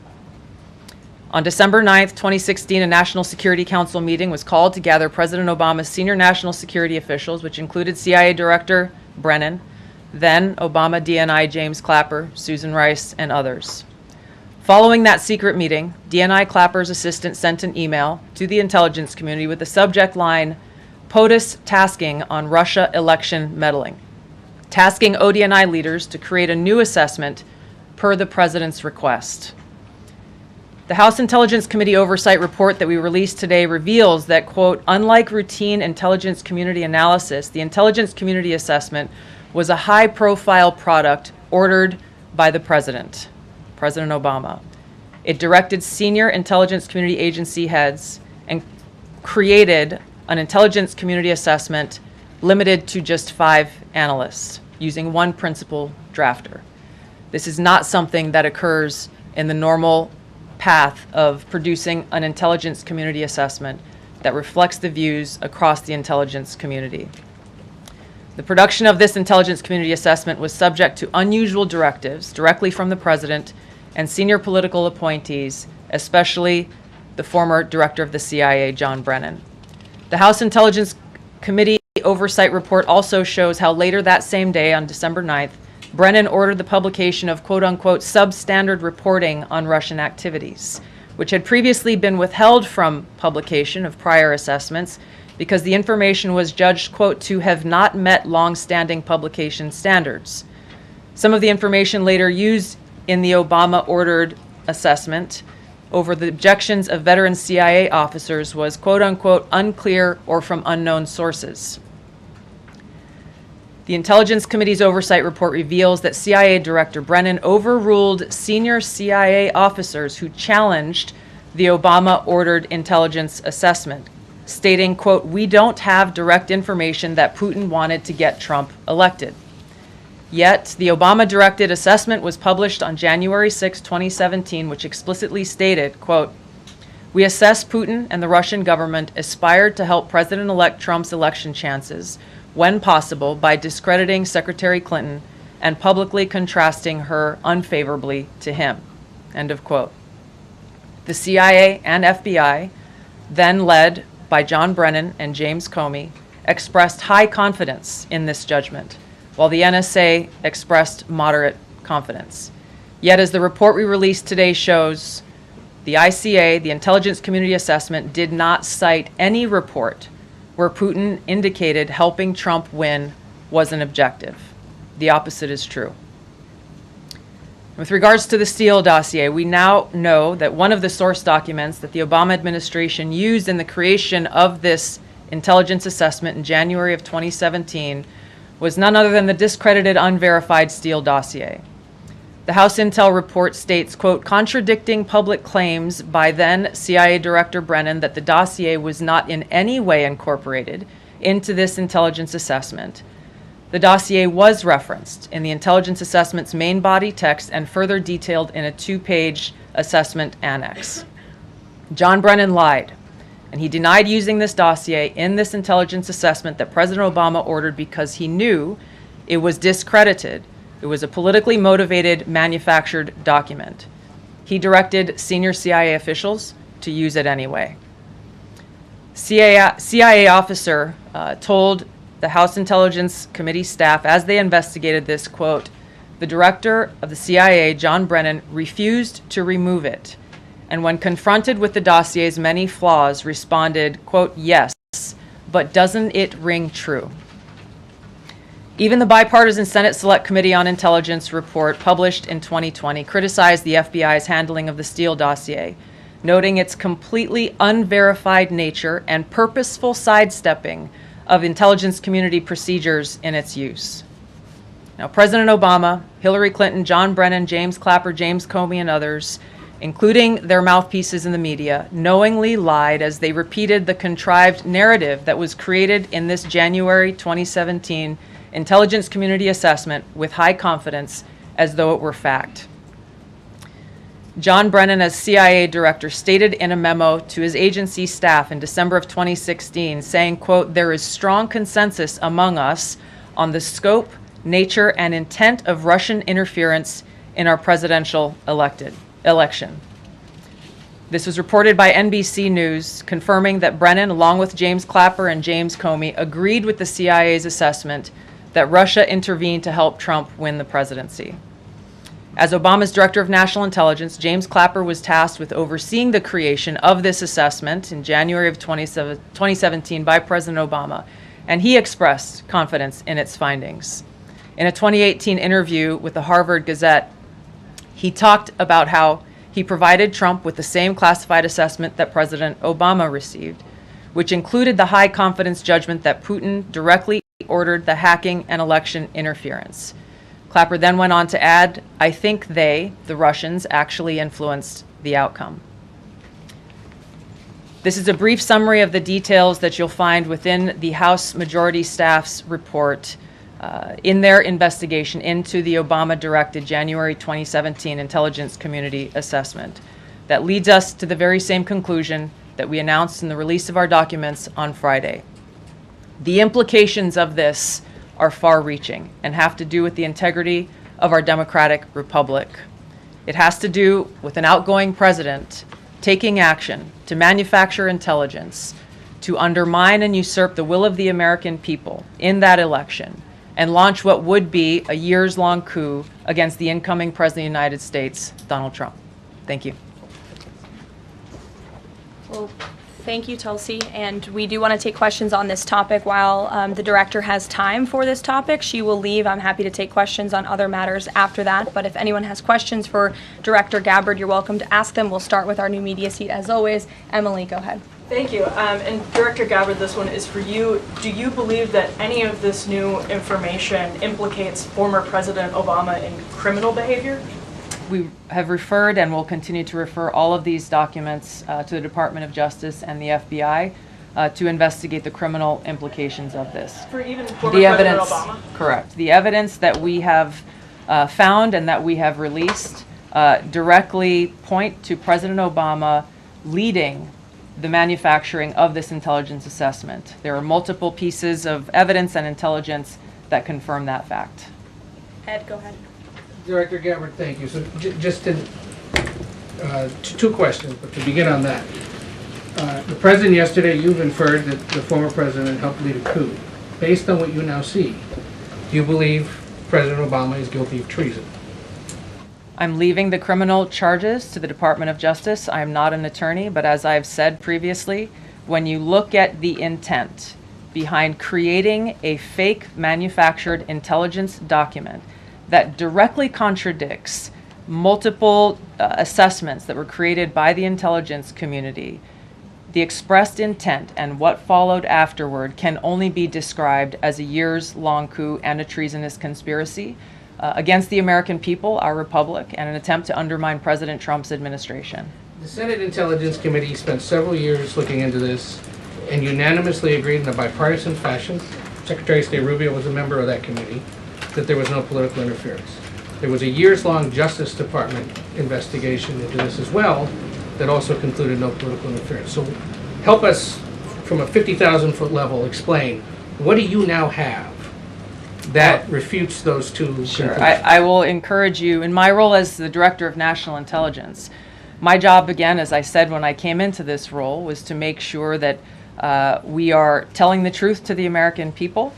On December 9th, 2016, a National Security Council meeting was called to gather President Obama's senior national security officials, which included CIA Director Brennan, then Obama DNI James Clapper, Susan Rice, and others. Following that secret meeting, DNI Clapper's assistant sent an email to the intelligence community with the subject line, POTUS tasking on Russia election meddling, tasking ODNI leaders to create a new assessment per the president's request. The House Intelligence Committee Oversight Report that we released today reveals that, quote, unlike routine intelligence community analysis, the intelligence community assessment was a high-profile product ordered by the President Obama. It directed senior intelligence community agency heads and created an intelligence community assessment limited to just 5 analysts using one principal drafter. This is not something that occurs in the normal path of producing an intelligence community assessment that reflects the views across the intelligence community. The production of this intelligence community assessment was subject to unusual directives directly from the president and senior political appointees, especially the former director of the CIA, John Brennan. The House Intelligence Committee Oversight Report also shows how later that same day, on December 9th, Brennan ordered the publication of quote-unquote substandard reporting on Russian activities, which had previously been withheld from publication of prior assessments because the information was judged, quote, to have not met long-standing publication standards. Some of the information later used in the Obama-ordered assessment over the objections of veteran CIA officers was, quote-unquote, unclear or from unknown sources. The Intelligence Committee's Oversight Report reveals that CIA Director Brennan overruled senior CIA officers who challenged the Obama-ordered intelligence assessment, stating, quote, we don't have direct information that Putin wanted to get Trump elected. Yet, the Obama-directed assessment was published on January 6, 2017, which explicitly stated, quote, we assess Putin and the Russian government aspired to help President-elect Trump's election chances when possible by discrediting Secretary Clinton and publicly contrasting her unfavorably to him, end of quote. The CIA and FBI, then led by John Brennan and James Comey, expressed high confidence in this judgment, while the NSA expressed moderate confidence. Yet, as the report we released today shows, the ICA, the Intelligence Community Assessment, did not cite any report where Putin indicated helping Trump win was an objective. The opposite is true. With regards to the Steele dossier, we now know that one of the source documents that the Obama administration used in the creation of this intelligence assessment in January of 2017 was none other than the discredited, unverified Steele dossier. The House Intel report states, quote, contradicting public claims by then CIA Director Brennan that the dossier was not in any way incorporated into this intelligence assessment. The dossier was referenced in the intelligence assessment's main body text and further detailed in a 2-page assessment annex. John Brennan lied, and he denied using this dossier in this intelligence assessment that President Obama ordered because he knew it was discredited. It was a politically motivated, manufactured document. He directed senior CIA officials to use it anyway. CIA officer told the House Intelligence Committee staff as they investigated this, quote, the director of the CIA, John Brennan, refused to remove it, and when confronted with the dossier's many flaws, responded, quote, yes, but doesn't it ring true? Even the bipartisan Senate Select Committee on Intelligence report published in 2020 criticized the FBI's handling of the Steele dossier, noting its completely unverified nature and purposeful sidestepping of intelligence community procedures in its use. Now, President Obama, Hillary Clinton, John Brennan, James Clapper, James Comey, and others, including their mouthpieces in the media, knowingly lied as they repeated the contrived narrative that was created in this January 2017 intelligence community assessment with high confidence as though it were fact. John Brennan, as CIA director, stated in a memo to his agency staff in December of 2016, saying, quote, there is strong consensus among us on the scope, nature, and intent of Russian interference in our presidential election. This was reported by NBC News, confirming that Brennan, along with James Clapper and James Comey, agreed with the CIA's assessment that Russia intervened to help Trump win the presidency. As Obama's Director of National Intelligence, James Clapper was tasked with overseeing the creation of this assessment in January of 2017 by President Obama, and he expressed confidence in its findings. In a 2018 interview with the Harvard Gazette, he talked about how he provided Trump with the same classified assessment that President Obama received, which included the high confidence judgment that Putin directly ordered the hacking and election interference. Clapper then went on to add, I think they, the Russians, actually influenced the outcome. This is a brief summary of the details that you'll find within the House Majority Staff's report in their investigation into the Obama-directed January 2017 Intelligence Community Assessment. That leads us to the very same conclusion that we announced in the release of our documents on Friday. The implications of this are far-reaching and have to do with the integrity of our democratic republic. It has to do with an outgoing president taking action to manufacture intelligence to undermine and usurp the will of the American people in that election and launch what would be a years-long coup against the incoming President of the United States, Donald Trump. Thank you. Well, thank you, Tulsi. And we do want to take questions on this topic while the director has time for this topic. She will leave. I'm happy to take questions on other matters after that. But if anyone has questions for Director Gabbard, you're welcome to ask them. We'll start with our new media seat as always. Emily, go ahead. Thank you. And Director Gabbard, this one is for you. Do you believe that any of this new information implicates former President Obama in criminal behavior? We have referred and will continue to refer all of these documents to the Department of Justice and the FBI to investigate the criminal implications of this. For even former President Obama? Correct. The evidence that we have found and that we have released directly point to President Obama leading the manufacturing of this intelligence assessment. There are multiple pieces of evidence and intelligence that confirm that fact. Ed, go ahead. Director Gabbard, thank you. So just to, two questions, but to begin on that. The President yesterday, you've inferred that the former President helped lead a coup. Based on what you now see, do you believe President Obama is guilty of treason? I'm leaving the criminal charges to the Department of Justice. I am not an attorney, but as I've said previously, when you look at the intent behind creating a fake manufactured intelligence document that directly contradicts multiple assessments that were created by the intelligence community, the expressed intent and what followed afterward can only be described as a years-long coup and a treasonous conspiracy against the American people, our republic, and an attempt to undermine President Trump's administration. The Senate Intelligence Committee spent several years looking into this and unanimously agreed in a bipartisan fashion, Secretary of State Rubio was a member of that committee, that there was no political interference. There was a years-long Justice Department investigation into this as well that also concluded no political interference. So help us, from a 50,000-foot level, explain, what do you now have that refutes those two conclusions? Sure. I will encourage you, in my role as the Director of National Intelligence, my job, again, as I said when I came into this role, was to make sure that we are telling the truth to the American people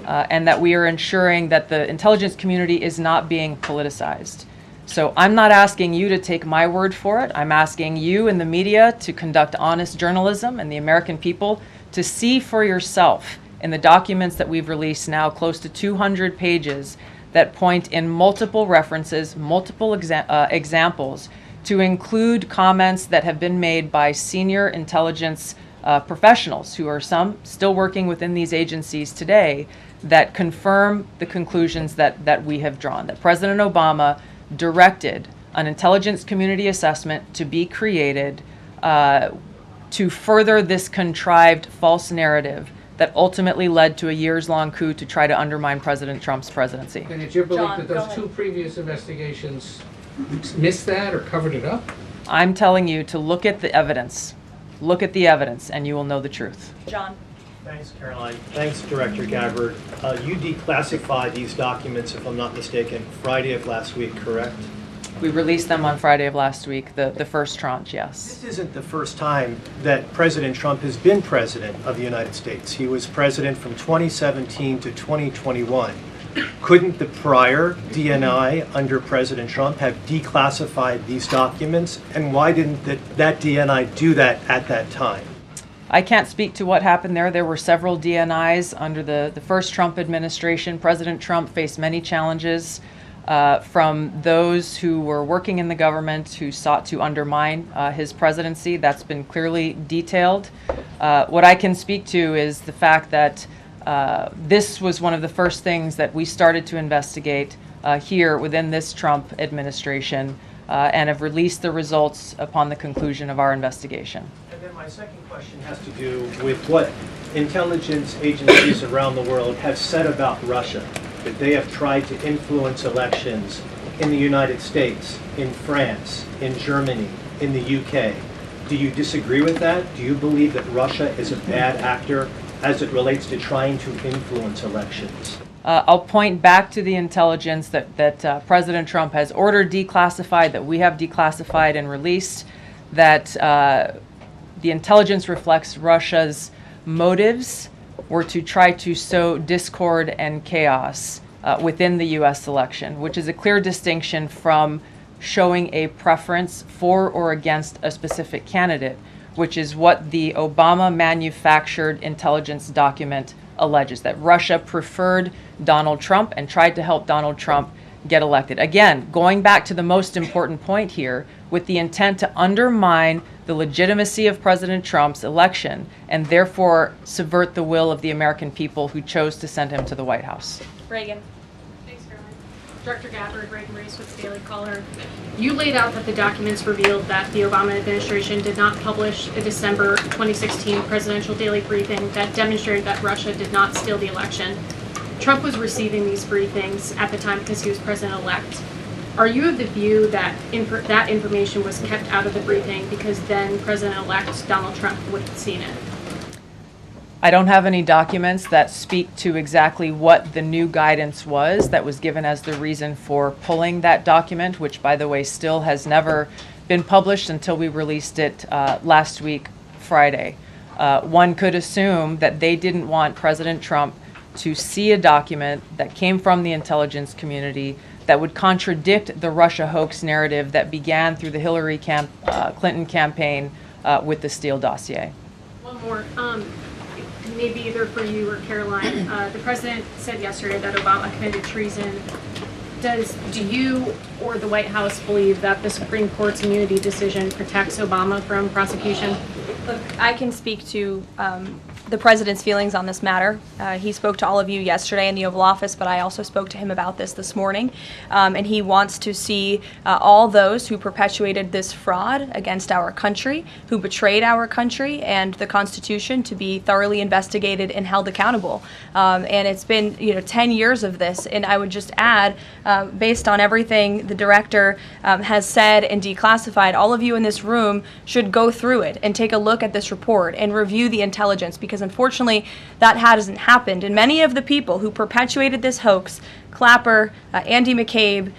and that we are ensuring that the intelligence community is not being politicized. So I'm not asking you to take my word for it. I'm asking you in the media to conduct honest journalism and the American people to see for yourself in the documents that we've released now, close to 200 pages, that point in multiple references, multiple examples, to include comments that have been made by senior intelligence professionals, who are some still working within these agencies today, that confirm the conclusions that we have drawn, that President Obama directed an intelligence community assessment to be created to further this contrived false narrative that ultimately led to a years-long coup to try to undermine President Trump's presidency. And it's your belief John, that those two previous investigations missed that or covered it up? I'm telling you to look at the evidence. Look at the evidence, and you will know the truth. John. Thanks, Karoline. Thanks, Director Gabbard. You declassified these documents, if I'm not mistaken, Friday of last week, correct? We released them on Friday of last week, the first tranche, yes. This isn't the first time that President Trump has been president of the United States. He was president from 2017 to 2021. Couldn't the prior DNI under President Trump have declassified these documents? And why didn't that DNI do that at that time? I can't speak to what happened there. There were several DNIs under the first Trump administration. President Trump faced many challenges from those who were working in the government who sought to undermine his presidency. That's been clearly detailed. What I can speak to is the fact that this was one of the first things that we started to investigate here within this Trump administration and have released the results upon the conclusion of our investigation. And then my second question has to do with what intelligence agencies around the world have said about Russia, that they have tried to influence elections in the United States, in France, in Germany, in the UK. Do you disagree with that? Do you believe that Russia is a bad actor as it relates to trying to influence elections? I'll point back to the intelligence that President Trump has ordered declassified, that we have declassified and released, that the intelligence reflects Russia's motives were to try to sow discord and chaos within the U.S. election, which is a clear distinction from showing a preference for or against a specific candidate, which is what the Obama manufactured intelligence document alleges, that Russia preferred Donald Trump and tried to help Donald Trump get elected. Again, going back to the most important point here, with the intent to undermine the legitimacy of President Trump's election and therefore subvert the will of the American people who chose to send him to the White House. Reagan. Thanks, Karoline. Director Gabbard, Reagan Reese with the Daily Caller. You laid out that the documents revealed that the Obama administration did not publish a December 2016 presidential daily briefing that demonstrated that Russia did not steal the election. Trump was receiving these briefings at the time because he was president-elect. Are you of the view that that information was kept out of the briefing because then President-elect Donald Trump would have seen it? I don't have any documents that speak to exactly what the new guidance was that was given as the reason for pulling that document, which, by the way, still has never been published until we released it last week, Friday. One could assume that they didn't want President Trump to see a document that came from the intelligence community that would contradict the Russia hoax narrative that began through the Hillary Clinton campaign with the Steele dossier. One more. Maybe either for you or Karoline. The president said yesterday that Obama committed treason. Do you or the White House believe that the Supreme Court's immunity decision protects Obama from prosecution? Look, I can speak to the president's feelings on this matter. He spoke to all of you yesterday in the Oval Office, but I also spoke to him about this morning. And he wants to see all those who perpetuated this fraud against our country, who betrayed our country and the Constitution, to be thoroughly investigated and held accountable. And it's been 10 years of this. And I would just add, based on everything the director has said and declassified, all of you in this room should go through it and take a look at this report and review the intelligence, because unfortunately that hasn't happened. And many of the people who perpetuated this hoax, Clapper, Andy McCabe,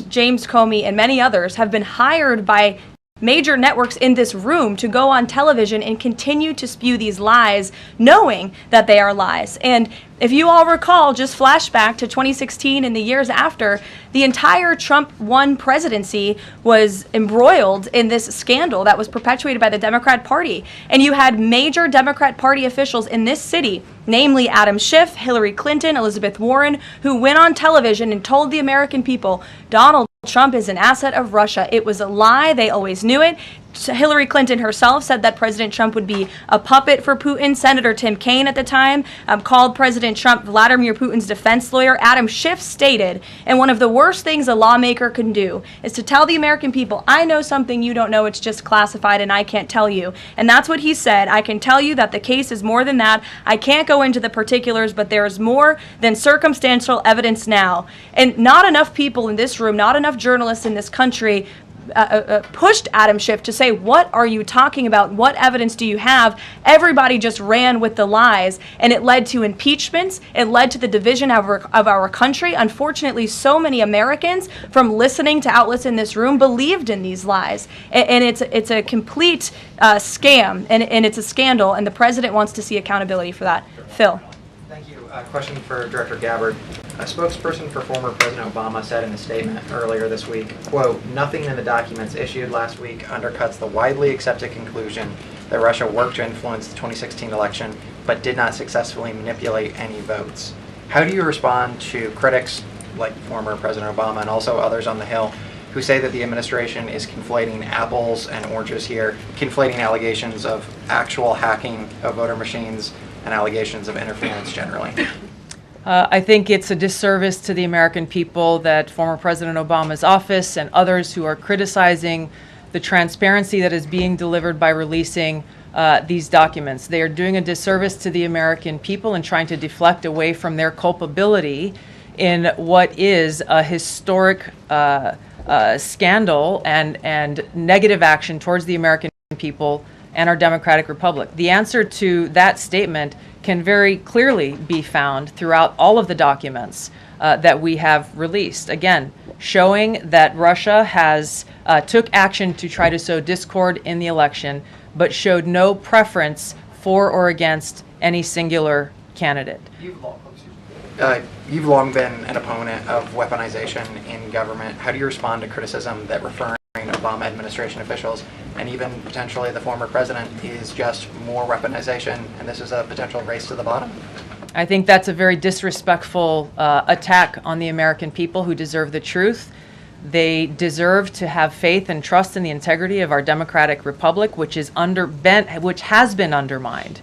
James Comey, and many others, have been hired by major networks in this room to go on television and continue to spew these lies, knowing that they are lies. And if you all recall, just flashback to 2016 and the years after, the entire Trump 1 presidency was embroiled in this scandal that was perpetuated by the Democrat Party. And you had major Democrat Party officials in this city, namely Adam Schiff, Hillary Clinton, Elizabeth Warren, who went on television and told the American people, Donald Trump is an asset of Russia. It was a lie. They always knew it. Hillary Clinton herself said that President Trump would be a puppet for Putin. Senator Tim Kaine at the time called President Trump Vladimir Putin's defense lawyer. Adam Schiff stated, and one of the worst things a lawmaker can do is to tell the American people, I know something you don't know, it's just classified and I can't tell you. And that's what he said. I can tell you that the case is more than that. I can't go into the particulars, but there is more than circumstantial evidence now. And not enough people in this room, not enough journalists in this country pushed Adam Schiff to say, what are you talking about? What evidence do you have? Everybody just ran with the lies, and it led to impeachments. It led to the division of our country. Unfortunately, so many Americans, from listening to outlets in this room, believed in these lies. And it's a complete scam, and it's a scandal, and the president wants to see accountability for that. Phil. Thank you. Question for Director Gabbard. A spokesperson for former President Obama said in a statement earlier this week, quote, nothing in the documents issued last week undercuts the widely accepted conclusion that Russia worked to influence the 2016 election but did not successfully manipulate any votes. How do you respond to critics like former President Obama and also others on the Hill who say that the administration is conflating apples and oranges here, conflating allegations of actual hacking of voter machines and allegations of interference generally? I think it's a disservice to the American people that former President Obama's office and others who are criticizing the transparency that is being delivered by releasing these documents. They are doing a disservice to the American people and trying to deflect away from their culpability in what is a historic scandal and negative action towards the American people and our democratic republic? The answer to that statement can very clearly be found throughout all of the documents that we have released. Again, showing that Russia has took action to try to sow discord in the election, but showed no preference for or against any singular candidate. You've long been an opponent of weaponization in government. How do you respond to criticism that referring Obama administration officials and even potentially the former president is just more weaponization and this is a potential race to the bottom? I think that's a very disrespectful attack on the American people who deserve the truth. They deserve to have faith and trust in the integrity of our democratic republic, which has been undermined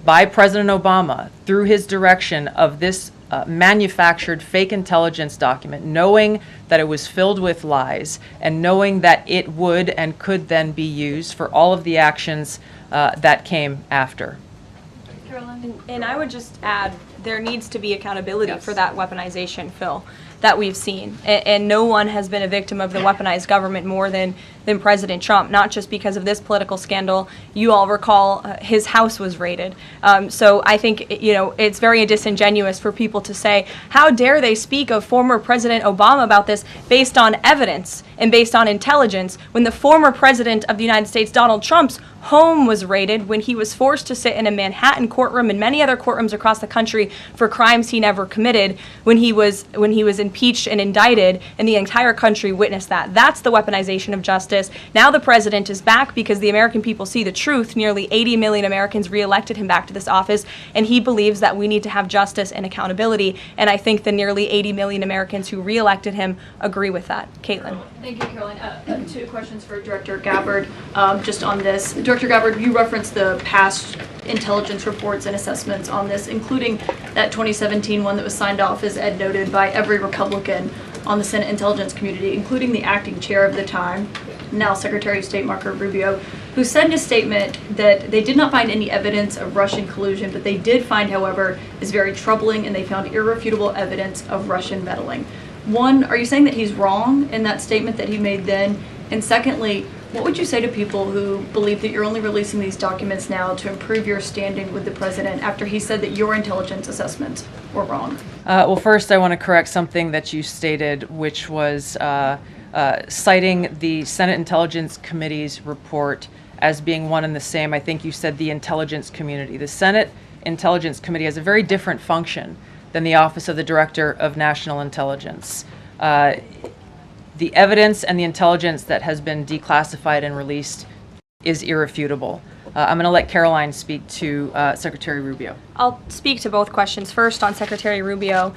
by President Obama through his direction of this manufactured fake intelligence document, knowing that it was filled with lies and knowing that it would and could then be used for all of the actions that came after. Karoline, and I would just add, there needs to be accountability for that weaponization, Phil, that we've seen. And no one has been a victim of the weaponized government more than President Trump, not just because of this political scandal. You all recall his house was raided. So I think, it's very disingenuous for people to say, how dare they speak of former President Obama about this based on evidence and based on intelligence when the former President of the United States, Donald Trump's home was raided when he was forced to sit in a Manhattan courtroom and many other courtrooms across the country for crimes he never committed, when he was impeached and indicted, and the entire country witnessed that. That's the weaponization of justice. Now the president is back because the American people see the truth. Nearly 80 million Americans reelected him back to this office, and he believes that we need to have justice and accountability, and I think the nearly 80 million Americans who reelected him agree with that. Caitlin. Thank you, Karoline. Two questions for Director Gabbard just on this. Director Gabbard, you referenced the past intelligence reports and assessments on this, including that 2017 one that was signed off, as Ed noted, by every Republican on the Senate Intelligence Community, including the acting chair of the time, now Secretary of State Marco Rubio, who said in a statement that they did not find any evidence of Russian collusion, but they did find, however, is very troubling, and they found irrefutable evidence of Russian meddling. One, are you saying that he's wrong in that statement that he made then? And secondly, what would you say to people who believe that you're only releasing these documents now to improve your standing with the president after he said that your intelligence assessments were wrong? Well, first I want to correct something that you stated, which was citing the Senate Intelligence Committee's report as being one and the same. I think you said the intelligence community. The Senate Intelligence Committee has a very different function than the Office of the Director of National Intelligence. The evidence and the intelligence that has been declassified and released is irrefutable. I'm going to let Karoline speak to Secretary Rubio. I'll speak to both questions. First, on Secretary Rubio,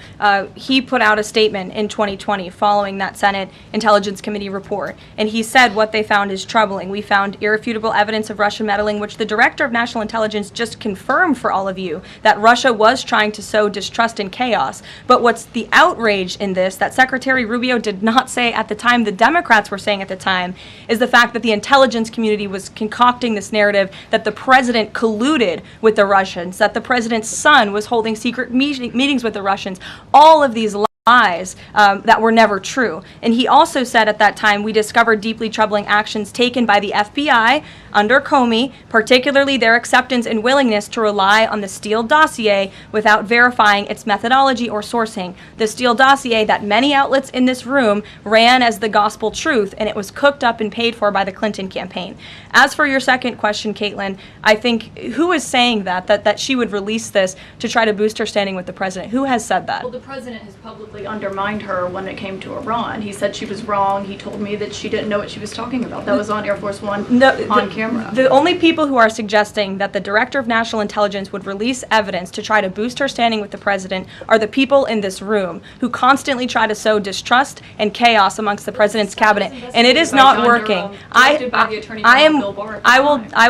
he put out a statement in 2020 following that Senate Intelligence Committee report, and he said what they found is troubling. We found irrefutable evidence of Russian meddling, which the Director of National Intelligence just confirmed for all of you, that Russia was trying to sow distrust and chaos. But what's the outrage in this that Secretary Rubio did not say at the time, the Democrats were saying at the time, is the fact that the intelligence community was concocting this narrative that the president colluded with the Russians, that the president's son was holding secret meetings with the Russians. All of these lies that were never true. And he also said at that time, we discovered deeply troubling actions taken by the FBI under Comey, particularly their acceptance and willingness to rely on the Steele dossier without verifying its methodology or sourcing. The Steele dossier that many outlets in this room ran as the gospel truth, and it was cooked up and paid for by the Clinton campaign. As for your second question, Caitlin, I think, who is saying that she would release this to try to boost her standing with the president? Who has said that? Well, the president has publicly undermined her when it came to Iran. He said she was wrong. He told me that she didn't know what she was talking about. That was on Air Force One on camera. The only people who are suggesting that the Director of National Intelligence would release evidence to try to boost her standing with the president are the people in this room who constantly try to sow distrust and chaos amongst the president's cabinet, and it is not working. I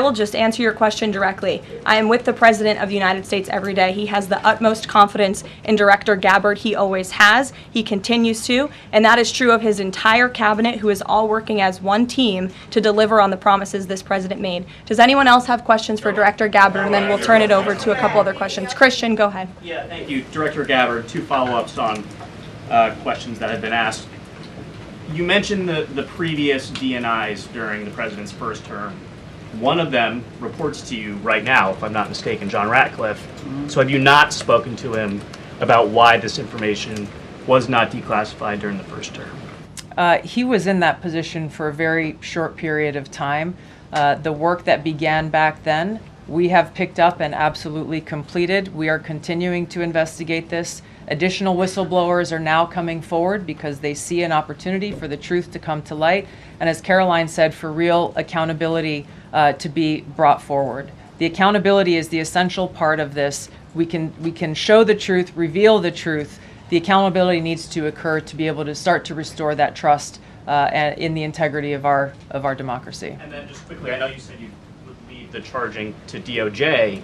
will just answer your question directly. I am with the President of the United States every day. He has the utmost confidence in Director Gabbard. He always has. He continues to, and that is true of his entire cabinet, who is all working as one team to deliver on the promises this president made. Does anyone else have questions for Director Gabbard? And then we'll turn it over to a couple other questions. Christian, go ahead. Yeah, thank you. Director Gabbard, two follow-ups on questions that have been asked. You mentioned the previous DNIs during the president's first term. One of them reports to you right now, if I'm not mistaken, John Ratcliffe. So have you not spoken to him about why this information was not declassified during the first term? He was in that position for a very short period of time. The work that began back then, we have picked up and absolutely completed. We are continuing to investigate this. Additional whistleblowers are now coming forward because they see an opportunity for the truth to come to light. And as Karoline said, for real accountability to be brought forward. The accountability is the essential part of this. We can show the truth, reveal the truth. The accountability needs to occur to be able to start to restore that trust in the integrity of our democracy. And then just quickly, I know you said you would leave the charging to DOJ,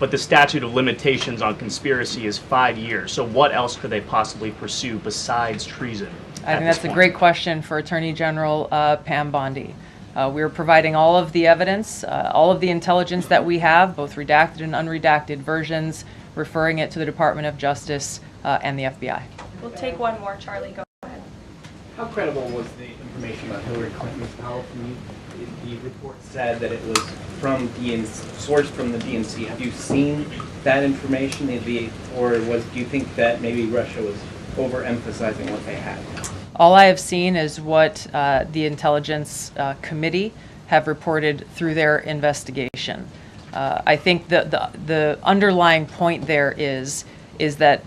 but the statute of limitations on conspiracy is 5 years. So what else could they possibly pursue besides treason? I think that's a great question for Attorney General Pam Bondi. We're providing all of the evidence, all of the intelligence that we have, both redacted and unredacted versions, referring it to the Department of Justice and the FBI. We'll take one more, Charlie. Go ahead. How credible was the information about Hillary Clinton's power from you? The report said that it was from sourced from the DNC. Have you seen that information, or do you think that maybe Russia was overemphasizing what they had? All I have seen is what the Intelligence Committee have reported through their investigation. I think the underlying point there is that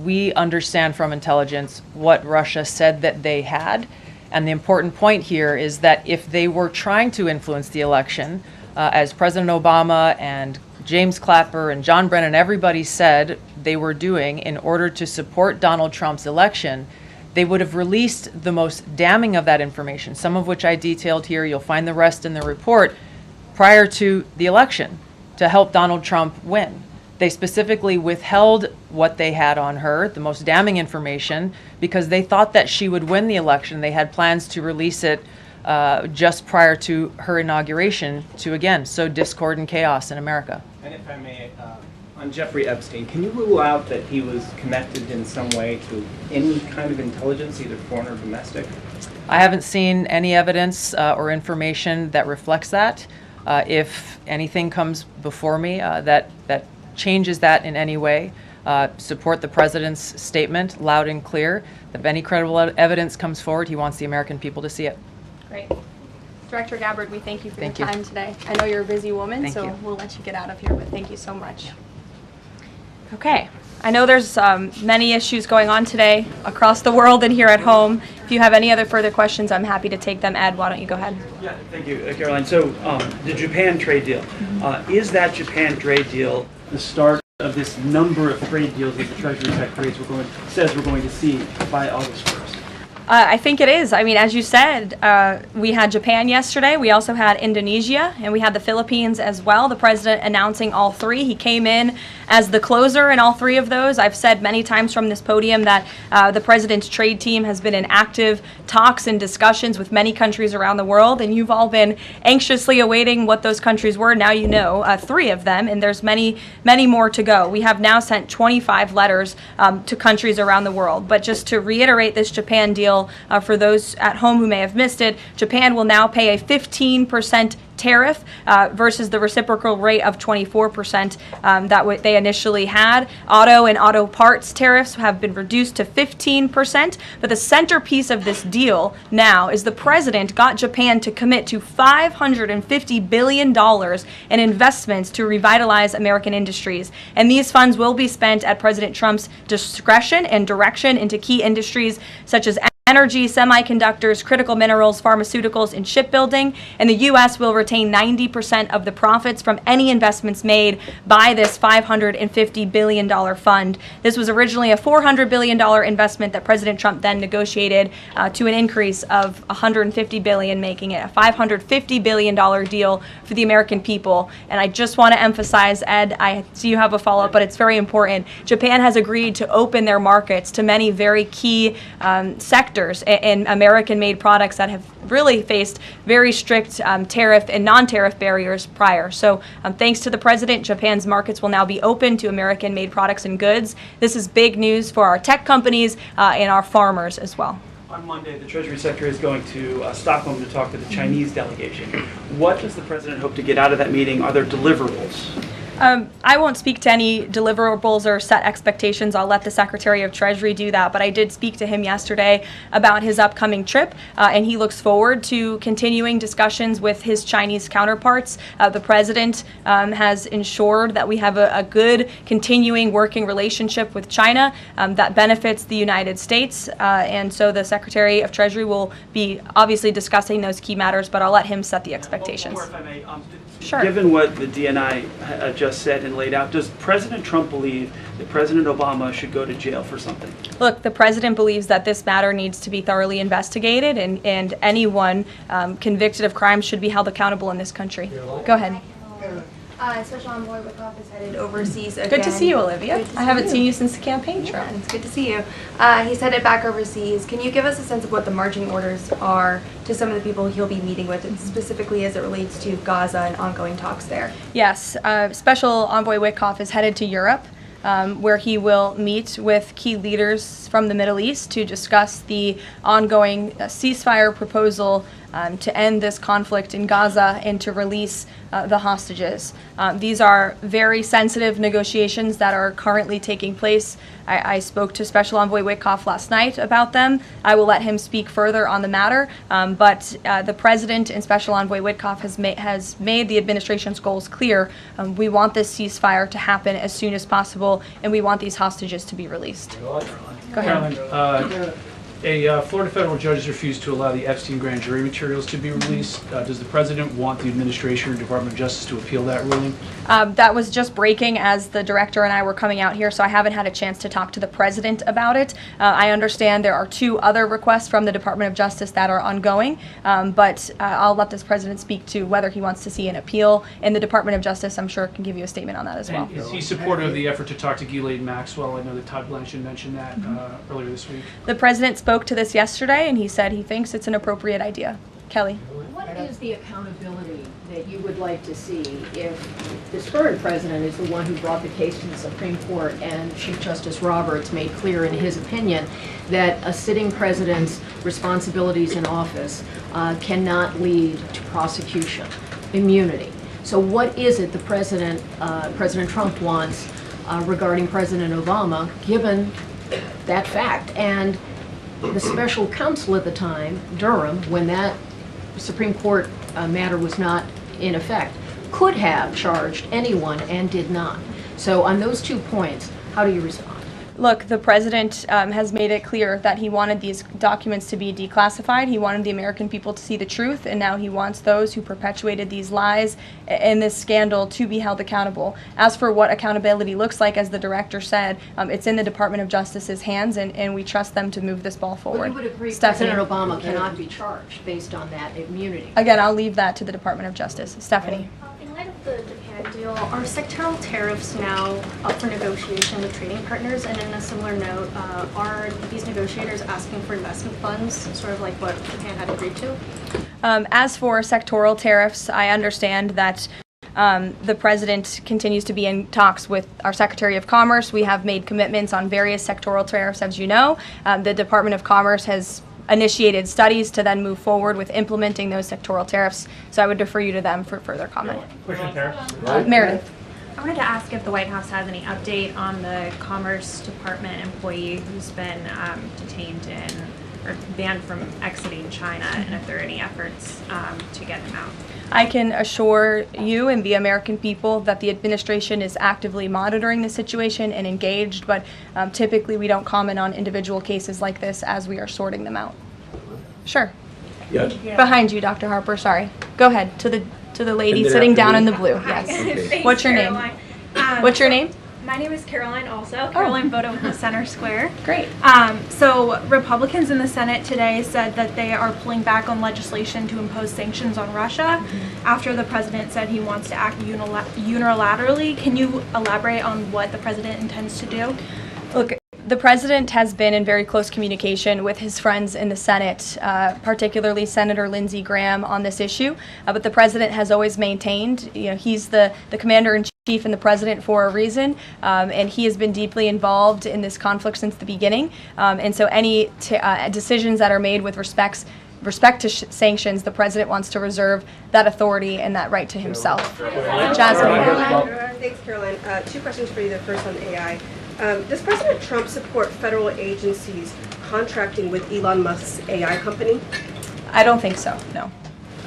we understand from intelligence what Russia said that they had. And the important point here is that if they were trying to influence the election, as President Obama and James Clapper and John Brennan, everybody said they were doing in order to support Donald Trump's election, they would have released the most damning of that information, some of which I detailed here. You'll find the rest in the report, prior to the election to help Donald Trump win. They specifically withheld what they had on her, the most damning information, because they thought that she would win the election. They had plans to release it just prior to her inauguration to, again, sow discord and chaos in America. And if I may, on Jeffrey Epstein, can you rule out that he was connected in some way to any kind of intelligence, either foreign or domestic? I haven't seen any evidence or information that reflects that. If anything comes before me that changes that in any way, support the president's statement loud and clear. If any credible evidence comes forward, he wants the American people to see it. Great. Director Gabbard, we thank you for your time today. I know you're a busy woman, so we'll let you get out of here, but thank you so much. Okay. I know there's many issues going on today across the world and here at home. If you have any other further questions, I'm happy to take them. Ed, why don't you go ahead? Yeah, thank you, Karoline. So the Japan trade deal, is that Japan trade deal the start of this number of trade deals that the Treasury Secretary says we're going to see by August 1st? I think it is. I mean, as you said, we had Japan yesterday. We also had Indonesia, and we had the Philippines as well. The president announcing all three. He came in as the closer in all three of those. I've said many times from this podium that the president's trade team has been in active talks and discussions with many countries around the world, and you've all been anxiously awaiting what those countries were. Now you know three of them, and there's many, many more to go. We have now sent 25 letters to countries around the world. But just to reiterate this Japan deal, for those at home who may have missed it, Japan will now pay a 15% tariff versus the reciprocal rate of 24% that they initially had. Auto and auto parts tariffs have been reduced to 15%, but the centerpiece of this deal now is the president got Japan to commit to $550 billion in investments to revitalize American industries. And these funds will be spent at President Trump's discretion and direction into key industries such as energy, semiconductors, critical minerals, pharmaceuticals, and shipbuilding. And the U.S. will retain 90% of the profits from any investments made by this $550 billion fund. This was originally a $400 billion investment that President Trump then negotiated to an increase of $150 billion, making it a $550 billion deal for the American people. And I just want to emphasize, Ed, I see you have a follow-up, but it's very important. Japan has agreed to open their markets to many very key sectors and American-made products that have really faced very strict tariff and non-tariff barriers prior. So thanks to the president, Japan's markets will now be open to American-made products and goods. This is big news for our tech companies and our farmers as well. On Monday, the Treasury Secretary is going to Stockholm to talk to the Chinese delegation. What does the President hope to get out of that meeting? Are there deliverables? I won't speak to any deliverables or set expectations. I'll let the Secretary of Treasury do that. But I did speak to him yesterday about his upcoming trip, and he looks forward to continuing discussions with his Chinese counterparts. The President has ensured that we have a good continuing working relationship with China that benefits the United States. And so the Secretary of Treasury will be obviously discussing those key matters, but I'll let him set the expectations. One more, if I may. Sure. Given what the DNI just said and laid out, does President Trump believe that President Obama should go to jail for something? Look, the President believes that this matter needs to be thoroughly investigated, and anyone convicted of crimes should be held accountable in this country. Go ahead. Special Envoy Wickoff is headed overseas again. Good to see you, Olivia. I haven't seen you since the campaign trail. Yeah, it's good to see you. He's headed back overseas. Can you give us a sense of what the marching orders are to some of the people he'll be meeting with, and specifically as it relates to Gaza and ongoing talks there? Yes, Special Envoy Wickoff is headed to Europe, where he will meet with key leaders from the Middle East to discuss the ongoing ceasefire proposal to end this conflict in Gaza and to release the hostages. These are very sensitive negotiations that are currently taking place. I spoke to Special Envoy Wickoff last night about them. I will let him speak further on the matter, but the President and Special Envoy Wickoff has made the administration's goals clear. We want this ceasefire to happen as soon as possible, and we want these hostages to be released. Go ahead. Karoline, a Florida federal judge has refused to allow the Epstein grand jury materials to be released. Does the President want the administration or Department of Justice to appeal that ruling? That was just breaking as the director and I were coming out here, so I haven't had a chance to talk to the President about it. I understand there are 2 other requests from the Department of Justice that are ongoing, but I'll let this President speak to whether he wants to see an appeal, and the Department of Justice, I'm sure, can give you a statement on that as well. And is he supportive of the effort to talk to Ghislaine Maxwell? I know that Todd Blanchard mentioned that earlier this week. The President spoke to this yesterday, and he said he thinks it's an appropriate idea. Kelly. What is the accountability that you would like to see if this current president is the one who brought the case to the Supreme Court and Chief Justice Roberts made clear in his opinion that a sitting president's responsibilities in office cannot lead to prosecution, immunity? So what is it the President Trump wants regarding President Obama, given that fact? And the special counsel at the time, Durham, when that Supreme Court matter was not in effect, could have charged anyone and did not. So on those 2 points, how do you respond? Look, the President has made it clear that he wanted these documents to be declassified. He wanted the American people to see the truth, and now he wants those who perpetuated these lies and this scandal to be held accountable. As for what accountability looks like, as the director said, it's in the Department of Justice's hands, and we trust them to move this ball forward. But you would agree Stephanie. President Obama cannot be charged based on that immunity? Again, I'll leave that to the Department of Justice. Stephanie. In light of the Japan deal, are sectoral tariffs now up for negotiation with trading partners? And in a similar note, are these negotiators asking for investment funds, sort of like what Japan had agreed to? As for sectoral tariffs, I understand that the President continues to be in talks with our Secretary of Commerce. We have made commitments on various sectoral tariffs, as you know. The Department of Commerce has initiated studies to then move forward with implementing those sectoral tariffs. So I would defer you to them for further comment. Meredith. I wanted to ask if the White House has any update on the Commerce Department employee who's been detained or banned from exiting China, and if there are any efforts to get him out. I can assure you and the American people that the administration is actively monitoring the situation and engaged, but typically we don't comment on individual cases like this as we are sorting them out. Sure. Yes. Behind you, Dr. Harper, sorry. Go ahead, to the lady sitting down in the blue. Yes. Okay. What's your name? What's your name? My name is Karoline also. Karoline Voda with the Center Square. Great. So Republicans in the Senate today said that they are pulling back on legislation to impose sanctions on Russia after the president said he wants to act unilaterally. Can you elaborate on what the president intends to do? Look, the president has been in very close communication with his friends in the Senate, particularly Senator Lindsey Graham, on this issue. But the president has always maintained, he's the commander-in-chief chief and the president for a reason, and he has been deeply involved in this conflict since the beginning. And so any decisions that are made with respect to sanctions, the president wants to reserve that authority and that right to himself. Jasmine. Thanks, Caroline. Two questions for you. The first on AI. Does President Trump support federal agencies contracting with Elon Musk's AI company? I don't think so, no.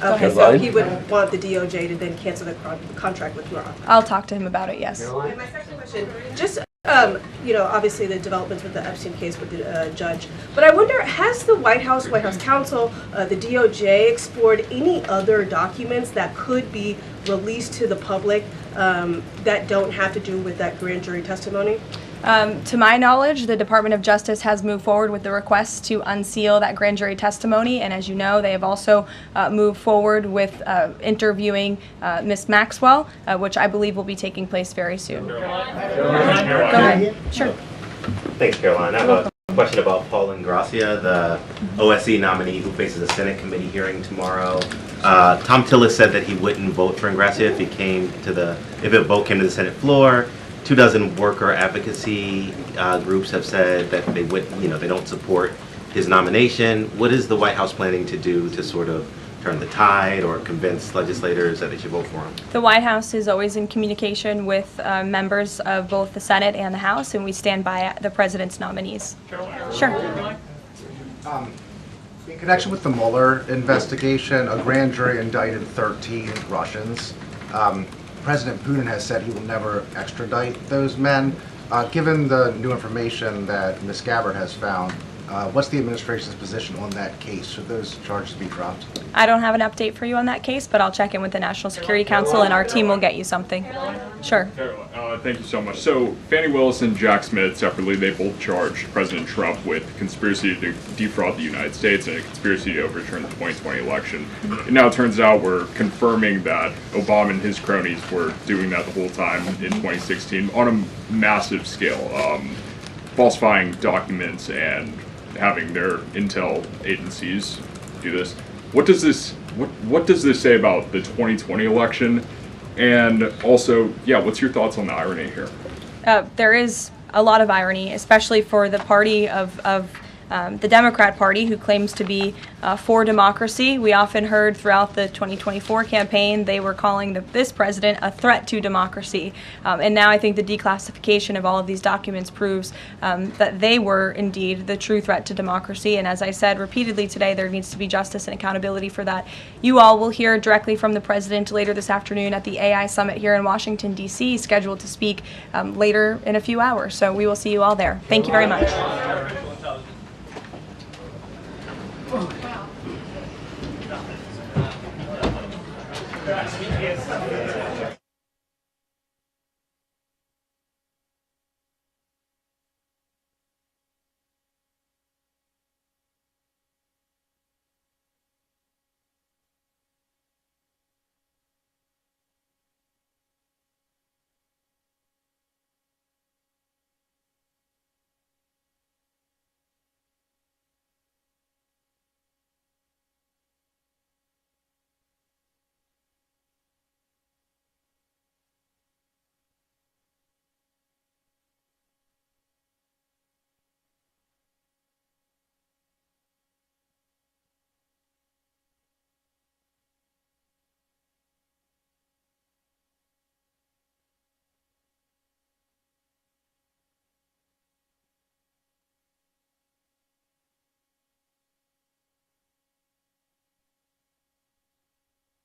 Okay, so he would want the DOJ to then cancel the contract with Musk. I'll talk to him about it, yes. And my second question, just, obviously the developments with the Epstein case with the judge, but I wonder, has the White House counsel, the DOJ explored any other documents that could be released to the public that don't have to do with that grand jury testimony? To my knowledge, the Department of Justice has moved forward with the request to unseal that grand jury testimony, and as you know, they have also moved forward with interviewing Ms. Maxwell, which I believe will be taking place very soon. Go ahead. Sure. Thanks, Caroline. I have a question about Paul Ingracia, the OSC nominee who faces a Senate committee hearing tomorrow. Tom Tillis said that he wouldn't vote for Ingracia if a vote came to the Senate floor. 24 worker advocacy groups have said that they don't support his nomination. What is the White House planning to do to sort of turn the tide or convince legislators that they should vote for him? The White House is always in communication with members of both the Senate and the House, and we stand by the president's nominees. Sure. In connection with the Mueller investigation, a grand jury indicted 13 Russians. President Putin has said he will never extradite those men. Given the new information that Ms. Gabbard has found, what's the administration's position on that case? Should those charges be dropped? I don't have an update for you on that case, but I'll check in with the National Security Council and our team will get you something. Sure. Thank you so much. So Fani Willis and Jack Smith separately, they both charged President Trump with conspiracy to defraud the United States and a conspiracy to overturn the 2020 election. It now turns out we're confirming that Obama and his cronies were doing that the whole time in 2016 on a massive scale, falsifying documents and having their intel agencies do this. What does this say about the 2020 election? And also, what's your thoughts on the irony here? There is a lot of irony, especially for the party of the Democrat Party, who claims to be for democracy. We often heard throughout the 2024 campaign they were calling this president a threat to democracy. And now I think the declassification of all of these documents proves that they were indeed the true threat to democracy. And as I said repeatedly today, there needs to be justice and accountability for that. You all will hear directly from the president later this afternoon at the AI Summit here in Washington, D.C., scheduled to speak later in a few hours. So we will see you all there. Thank you very much.